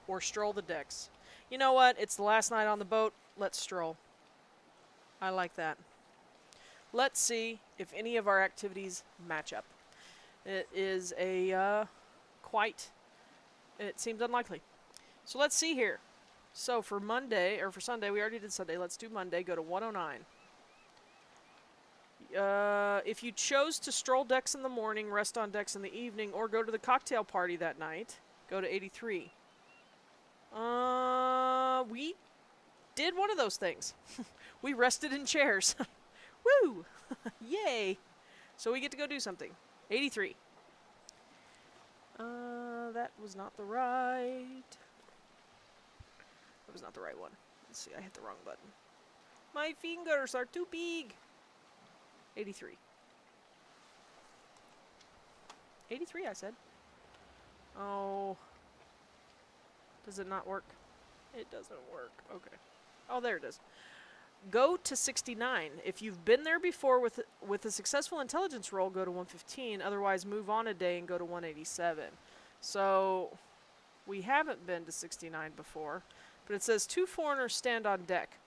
Or stroll the decks? You know what? It's the last night on the boat. Let's stroll. I like that. Let's see if any of our activities match up. It is a it seems unlikely. So let's see here. So for Monday, or for Sunday, we already did Sunday. Let's do Monday. Go to 109. If you chose to stroll decks in the morning, rest on decks in the evening, or go to the cocktail party that night, go to 83. We did one of those things. We rested in chairs. Woo! Yay! So we get to go do something. 83. That was not the right... That was not the right one. Let's see, I hit the wrong button. My fingers are too big. 83. 83, I said. Oh. Does it not work? It doesn't work. Okay. Oh, there it is. Go to 69. If you've been there before with a successful intelligence roll, go to 115. Otherwise, move on a day and go to 187. So, we haven't been to 69 before. But it says, 2 foreigners stand on deck.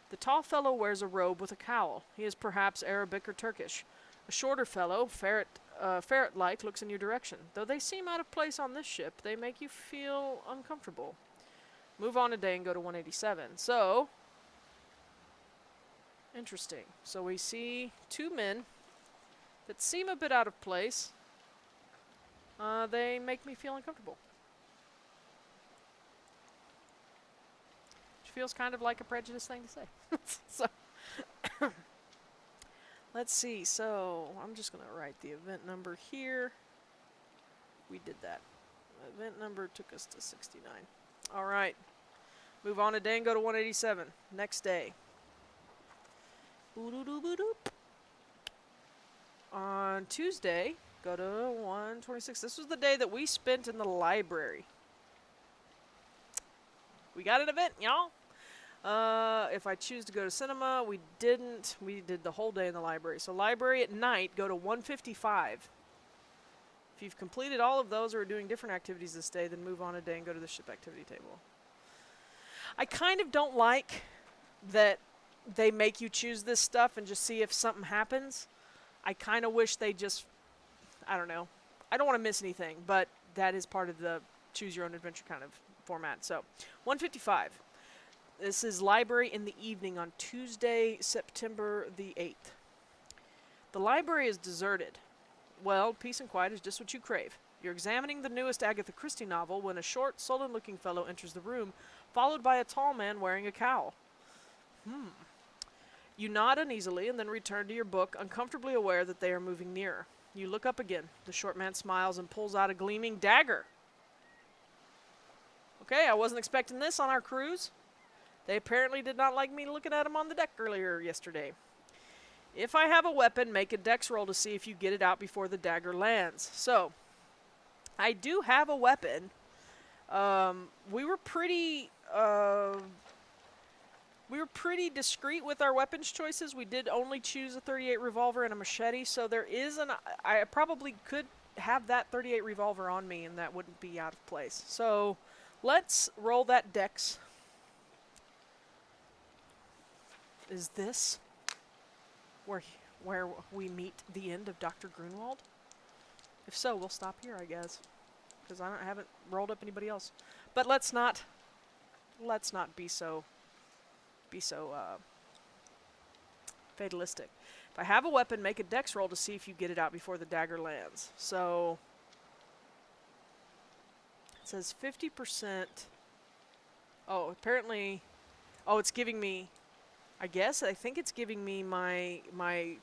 The tall fellow wears a robe with a cowl. He is perhaps Arabic or Turkish. A shorter fellow, ferret-like, looks in your direction. Though they seem out of place on this ship, they make you feel uncomfortable. Move on a day and go to 187. So, interesting. So we see 2 men that seem a bit out of place. They make me feel uncomfortable. Which feels kind of like a prejudiced thing to say. So, let's see. So, I'm just going to write the event number here. We did that. Event number took us to 69. All right. Move on a day and go to 187. Next day. On Tuesday, go to 126. This was the day that we spent in the library. We got an event, y'all. If I choose to go to cinema, we didn't. We did the whole day in the library. So library at night, go to 155. If you've completed all of those or are doing different activities this day, then move on a day and go to the ship activity table. I kind of don't like that they make you choose this stuff and just see if something happens. I kind of wish they just, I don't know. I don't want to miss anything, but that is part of the choose your own adventure kind of format. So, 155. This is library in the evening on Tuesday, September the 8th. The library is deserted. Well, peace and quiet is just what you crave. You're examining the newest Agatha Christie novel when a short, sullen-looking fellow enters the room, followed by a tall man wearing a cowl. You nod uneasily and then return to your book, uncomfortably aware that they are moving nearer. You look up again. The short man smiles and pulls out a gleaming dagger. Okay, I wasn't expecting this on our cruise. They apparently did not like me looking at him on the deck earlier yesterday. If I have a weapon, make a dex roll to see if you get it out before the dagger lands. So, I do have a weapon. We were pretty discreet with our weapons choices. We did only choose a .38 revolver and a machete, so there is I probably could have that .38 revolver on me, and that wouldn't be out of place. So, let's roll that dex. Is this where we meet the end of Dr. Grunewald? If so, we'll stop here, I guess, because I haven't rolled up anybody else. But let's not be so fatalistic. If I have a weapon, make a dex roll to see if you get it out before the dagger lands. So it says 50%. Oh, apparently. Oh, it's giving me. I think it's giving me my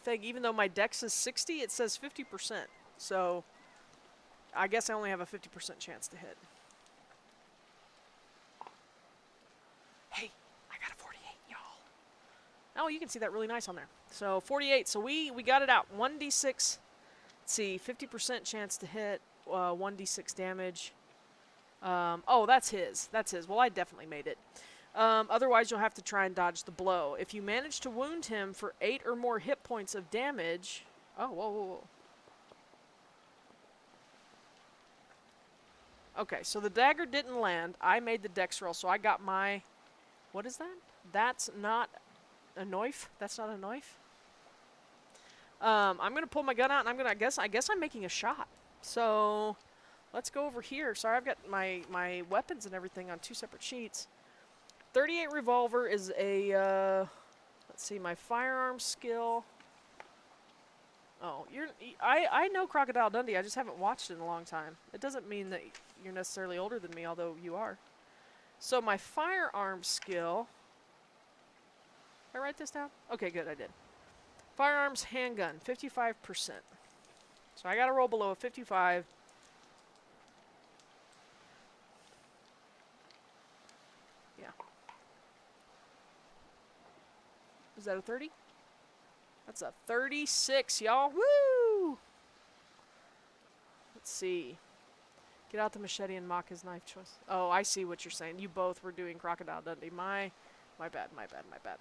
thing. Even though my dex is 60, it says 50%. So I guess I only have a 50% chance to hit. Hey, I got a 48, y'all. Oh, you can see that really nice on there. So 48. So we got it out. 1d6. Let's see, 50% chance to hit. 1d6 damage. Oh, that's his. That's his. Well, I definitely made it. Otherwise, you'll have to try and dodge the blow. If you manage to wound him for 8 or more hit points of damage... Oh, whoa. Okay, so the dagger didn't land. I made the dex roll, so I got my... What is that? That's not a knife. That's not a knife. I'm going to pull my gun out, and I'm going to... I guess I'm making a shot. So, let's go over here. Sorry, I've got my weapons and everything on 2 separate sheets. 38 revolver is a... let's see, my firearm skill... Oh, I know Crocodile Dundee. I just haven't watched it in a long time. It doesn't mean that you're necessarily older than me, although you are. So my firearm skill... Did I write this down? Okay, good, I did. Firearms handgun, 55%. So I got to roll below a 55. Yeah. Is that a 30? That's a 36, y'all. Woo! Let's see. Get out the machete and mock his knife choice. Oh, I see what you're saying. You both were doing Crocodile Dundee. My bad.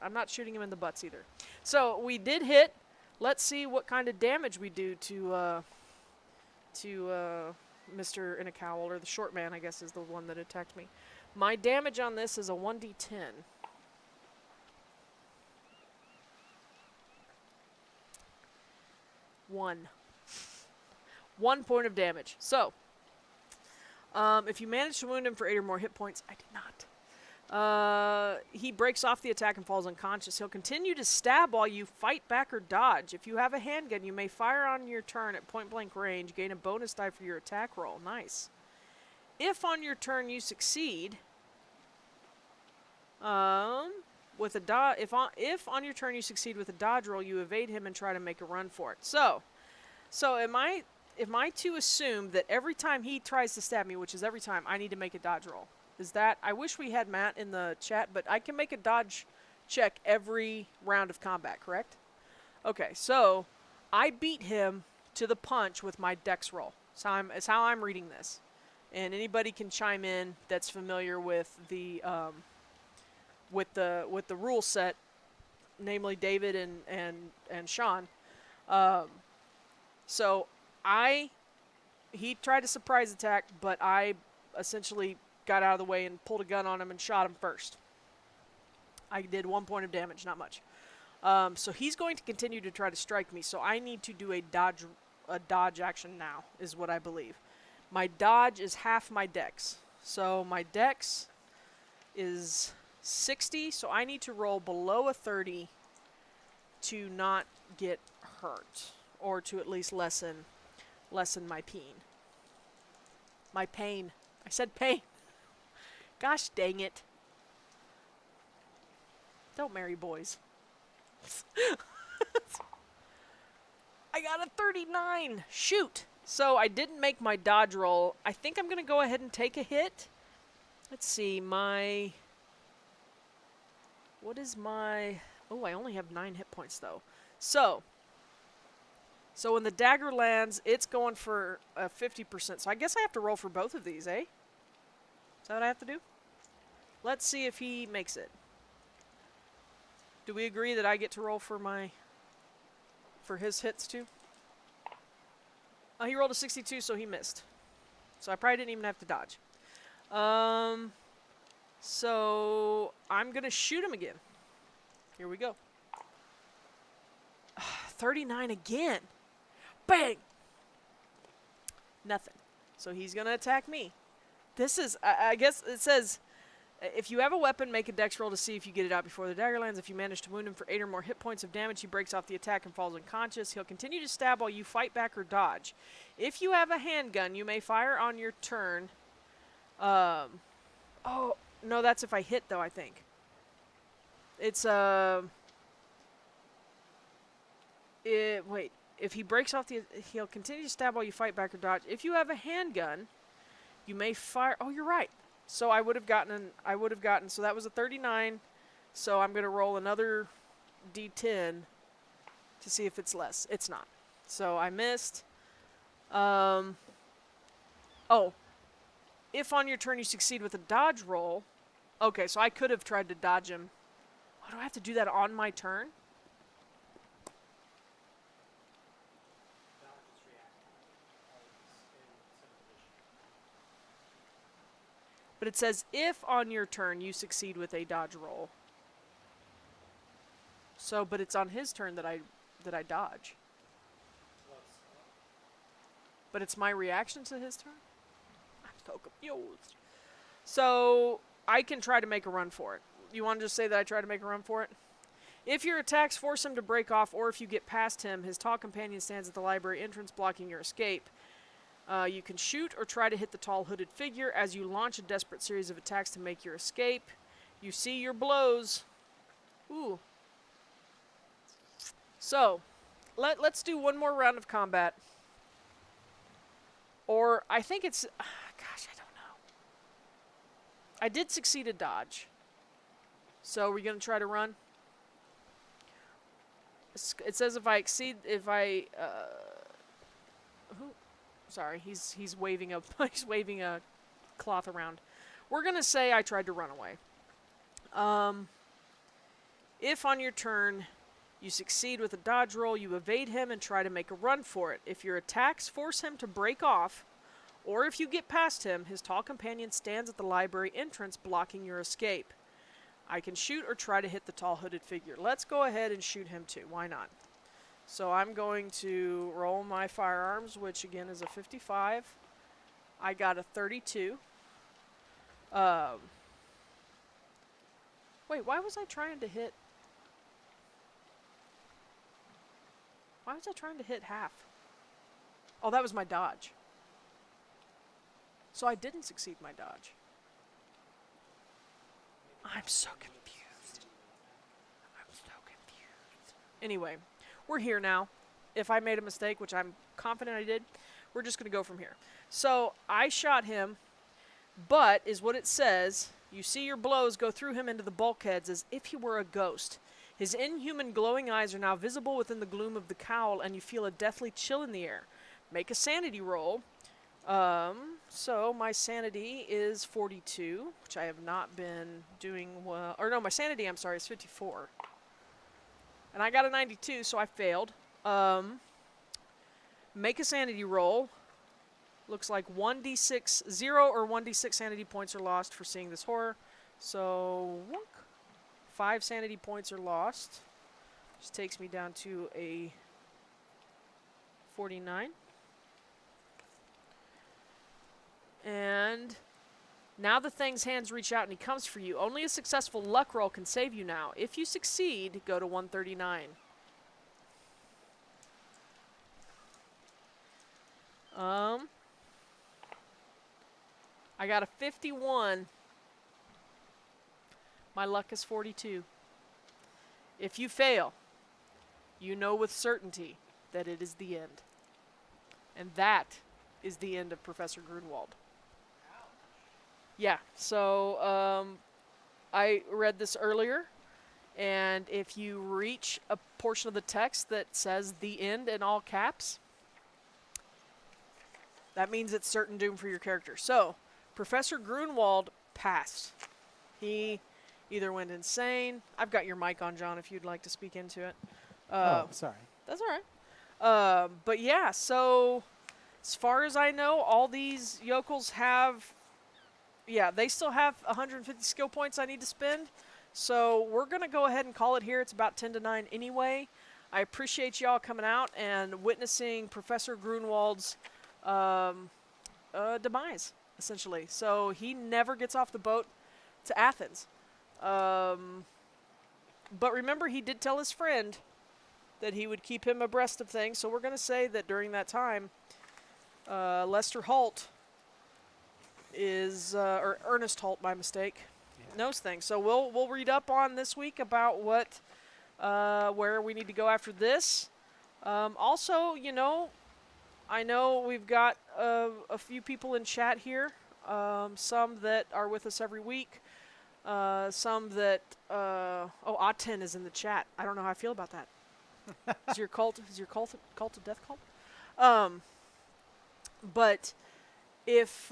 I'm not shooting him in the butts either. So, we did hit. Let's see what kind of damage we do to Mr. in a cowl, or the short man, I guess, is the one that attacked me. My damage on this is a 1d10. 1 point of damage. So, if you manage to wound him for 8 or more hit points, I did not. He breaks off the attack and falls unconscious. He'll continue to stab while you fight back or dodge. If you have a handgun, you may fire on your turn at point-blank range. Gain a bonus die for your attack roll. Nice. If on your turn you succeed, with a if on your turn you succeed with a dodge roll, you evade him and try to make a run for it. So am I to assume that every time he tries to stab me, which is every time, I need to make a dodge roll? Is that... I wish we had Matt in the chat, but I can make a dodge check every round of combat, correct? Okay, so I beat him to the punch with my dex roll. So it's how I'm reading this. And anybody can chime in that's familiar with the rule set, namely David and Sean. So he tried to surprise attack, but I essentially got out of the way and pulled a gun on him and shot him first. I did 1 point of damage, not much. So he's going to continue to try to strike me, so I need to do a dodge action now, is what I believe. My dodge is half my dex. So my dex is 60, so I need to roll below a 30 to not get hurt, or to at least lessen my pain. My pain. I said pain. Gosh dang it. Don't marry boys. I got a 39. Shoot. So I didn't make my dodge roll. I think I'm going to go ahead and take a hit. Let's see. What is my... Oh, I only have 9 hit points, though. So when the dagger lands, it's going for a 50%. So I guess I have to roll for both of these, eh? Is that what I have to do? Let's see if he makes it. Do we agree that I get to roll for his hits, too? He rolled a 62, so he missed. So I probably didn't even have to dodge. So I'm going to shoot him again. Here we go. 39 again. Bang! Nothing. So he's going to attack me. This is, I guess it says, if you have a weapon, make a dex roll to see if you get it out before the dagger lands. If you manage to wound him for 8 or more hit points of damage, he breaks off the attack and falls unconscious. He'll continue to stab while you fight back or dodge. If you have a handgun, you may fire on your turn. Oh, no, that's if I hit, though, I think. It's, wait. If he breaks off he'll continue to stab while you fight back or dodge. If you have a handgun, you may fire... Oh, you're right. So I would have gotten... So that was a 39. So I'm going to roll another D10 to see if it's less. It's not. So I missed. Oh. If on your turn you succeed with a dodge roll... Okay, so I could have tried to dodge him. Oh, do I have to do that on my turn? But it says, if on your turn you succeed with a dodge roll. So, but it's on his turn that I dodge. But it's my reaction to his turn? I'm so confused. So, I can try to make a run for it. You want to just say that I try to make a run for it? If your attacks force him to break off, or if you get past him, his tall companion stands at the library entrance blocking your escape. You can shoot or try to hit the tall hooded figure as you launch a desperate series of attacks to make your escape. You see your blows. Ooh. So, let's do one more round of combat. Or, I think it's... gosh, I don't know. I did succeed a dodge. So, we're going to try to run? It says if I exceed... Sorry, he's waving a he's waving a cloth around. We're gonna say I tried to run away. If on your turn you succeed with a dodge roll, you evade him and try to make a run for it. If your attacks force him to break off, or if you get past him, his tall companion stands at the library entrance blocking your escape. I can shoot or try to hit the tall hooded figure. Let's go ahead and shoot him too. Why not? So I'm going to roll my firearms, which again is a 55. I got a 32. Wait, why was I trying to hit... Why was I trying to hit half? Oh, that was my dodge. So I didn't succeed my dodge. I'm so confused. Anyway, we're here now. If I made a mistake, which I'm confident I did, we're just going to go from here. So I shot him, but is what it says. You see your blows go through him into the bulkheads as if he were a ghost. His inhuman glowing eyes are now visible within the gloom of the cowl, and you feel a deathly chill in the air. Make a sanity roll. So my sanity is 42, which I have not been doing well. Or no, my sanity, I'm sorry, is 54. And I got a 92, so I failed. Make a sanity roll. Looks like 1d6, 0 or 1d6 sanity points are lost for seeing this horror. So, 5 sanity points are lost. Which takes me down to a 49. And now the thing's hands reach out and he comes for you. Only a successful luck roll can save you now. If you succeed, go to 139. I got a 51. My luck is 42. If you fail, you know with certainty that it is the end. And that is the end of Professor Grunewald. Yeah, so I read this earlier, and if you reach a portion of the text that says the end in all caps, that means it's certain doom for your character. So, Professor Grunewald passed. He either went insane. I've got your mic on, John, if you'd like to speak into it. Sorry. That's all right. But yeah, so as far as I know, all these yokels have... Yeah, they still have 150 skill points I need to spend. So we're going to go ahead and call it here. It's about 10 to 9 anyway. I appreciate y'all coming out and witnessing Professor Grunewald's demise, essentially. So he never gets off the boat to Athens. But remember, he did tell his friend that he would keep him abreast of things. So we're going to say that during that time, Lester Holt is, or Ernest Holt, my mistake, knows things. So we'll read up on this week about what, where we need to go after this. Also, you know, I know we've got a few people in chat here, some that are with us every week, some that, Aten is in the chat. I don't know how I feel about that. Is your cult a death cult? But if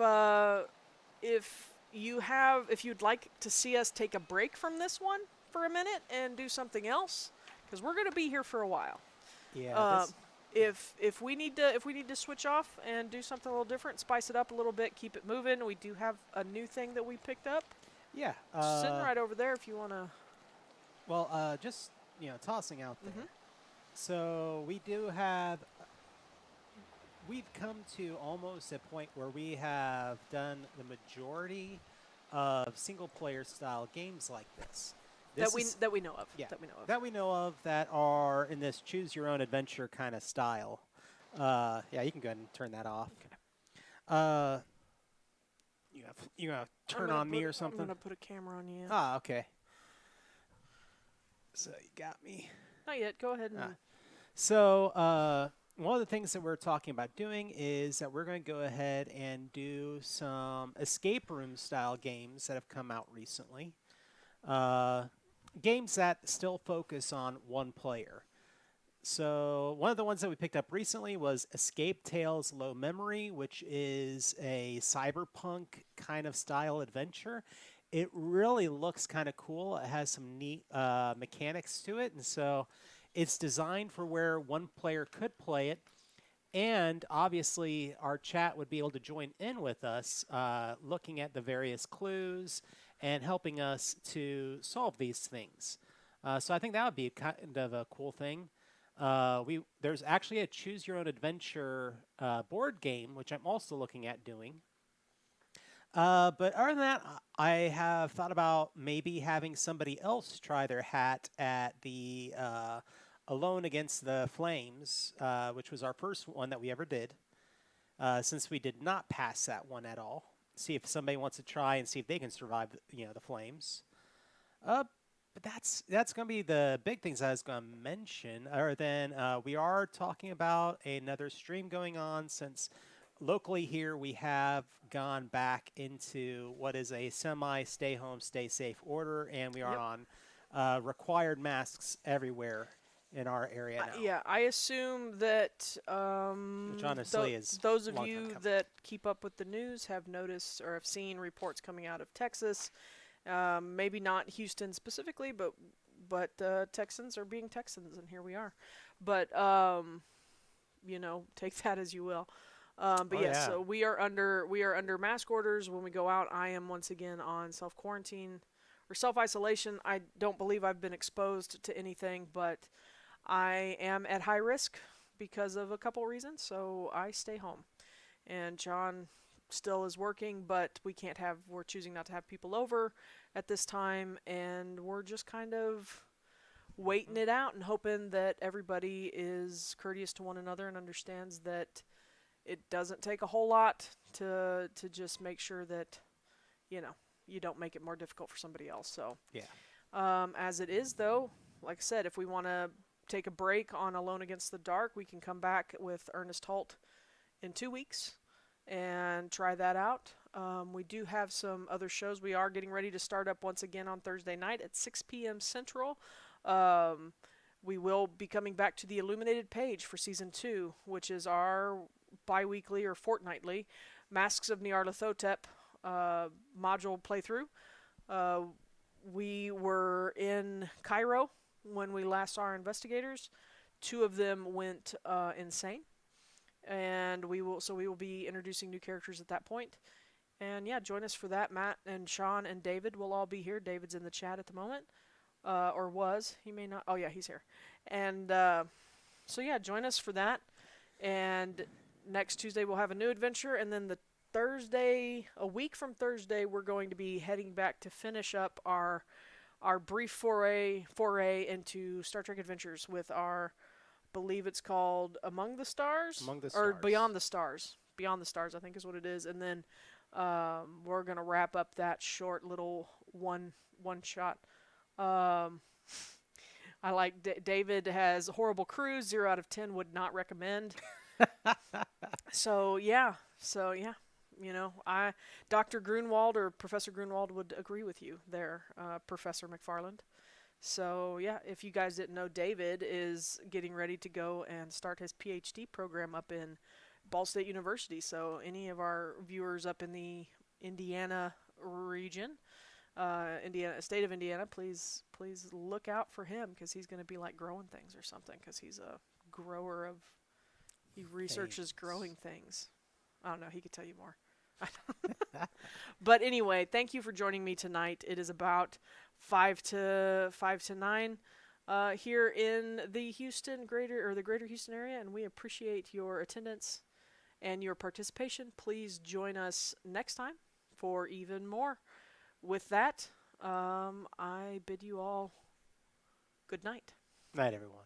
you'd like to see us take a break from this one for a minute and do something else, because we're going to be here for a while. Yeah, if we need to switch off and do something a little different, spice it up a little bit, keep it moving. We do have a new thing that we picked up. Yeah. Sitting right over there if you want to. Well, just tossing out there. Mhm. So we do have. We've come to almost a point where we have done the majority of single player style games like this. That we know of. Yeah, That we know of. that we know of that are in this choose your own adventure kind of style. Yeah, you can go ahead and turn that off. Okay. Uh, you have turn on me or something. I'm gonna put a camera on you. Ah, okay. So you got me. Not yet. Go ahead and. So one of the things that we're talking about doing is that we're going to go ahead and do some escape room style games that have come out recently. Games that still focus on one player. So one of the ones that we picked up recently was Escape Tales Low Memory, which is a cyberpunk kind of style adventure. It really looks kind of cool. It has some neat mechanics to it, and so it's designed for where one player could play it. And obviously, our chat would be able to join in with us, looking at the various clues and helping us to solve these things. So I think that would be kind of a cool thing. There's actually a choose your own adventure board game, which I'm also looking at doing. But other than that, I have thought about maybe having somebody else try their hat at the Alone Against the Flames, which was our first one that we ever did, since we did not pass that one at all. See if somebody wants to try and see if they can survive, the flames. But that's going to be the big things I was going to mention. Other than we are talking about another stream going on, since locally here we have gone back into what is a semi-stay home, stay safe order, and we are on required masks everywhere in our area now. Yeah, I assume that Which honestly is those a of long time you coming. that keep up with the news have noticed or have seen reports coming out of Texas. Maybe not Houston specifically, but Texans are being Texans, and here we are. But take that as you will. But yes, so we are under mask orders when we go out. I am once again on self quarantine or self isolation. I don't believe I've been exposed to anything, but I am at high risk because of a couple reasons, so I stay home. And John still is working, but we're choosing not to have people over at this time, and we're just kind of waiting it out and hoping that everybody is courteous to one another and understands that it doesn't take a whole lot to just make sure that you don't make it more difficult for somebody else. So as it is though, like I said, if we want to take a break on Alone Against the Dark, we can come back with Ernest Holt in 2 weeks and try that out. We do have some other shows. We are getting ready to start up once again on Thursday night at 6 p.m. Central. We will be coming back to the Illuminated page for Season 2, which is our bi-weekly or fortnightly Masks of Nyarlathotep module playthrough. We were in Cairo when we last saw our investigators. 2 of them went insane, and we will be introducing new characters at that point. And yeah, join us for that. Matt and Sean and David will all be here. David's in the chat at the moment, or was. He may not. Oh yeah, he's here. And so yeah, join us for that. And next Tuesday we'll have a new adventure, and then the Thursday, a week from Thursday, we're going to be heading back to finish up our brief foray into Star Trek Adventures with our, believe it's called Among the Stars? Or Beyond the Stars. Beyond the Stars, I think is what it is. And then we're going to wrap up that short little one shot. I like David has Horrible Cruise, 0 out of 10, would not recommend. So yeah. Dr. Grunewald or Professor Grunewald would agree with you there, Professor McFarland. So yeah, if you guys didn't know, David is getting ready to go and start his PhD program up in Ball State University. So any of our viewers up in the Indiana region, state of Indiana, please look out for him, because he's going to be like growing things or something, because he's a grower of He researches things. growing things. I don't know. He could tell you more. But anyway, thank you for joining me tonight. It is about 5 to 9 here in the greater Houston area, and we appreciate your attendance and your participation. Please join us next time for even more. With that, I bid you all good night. Night, everyone.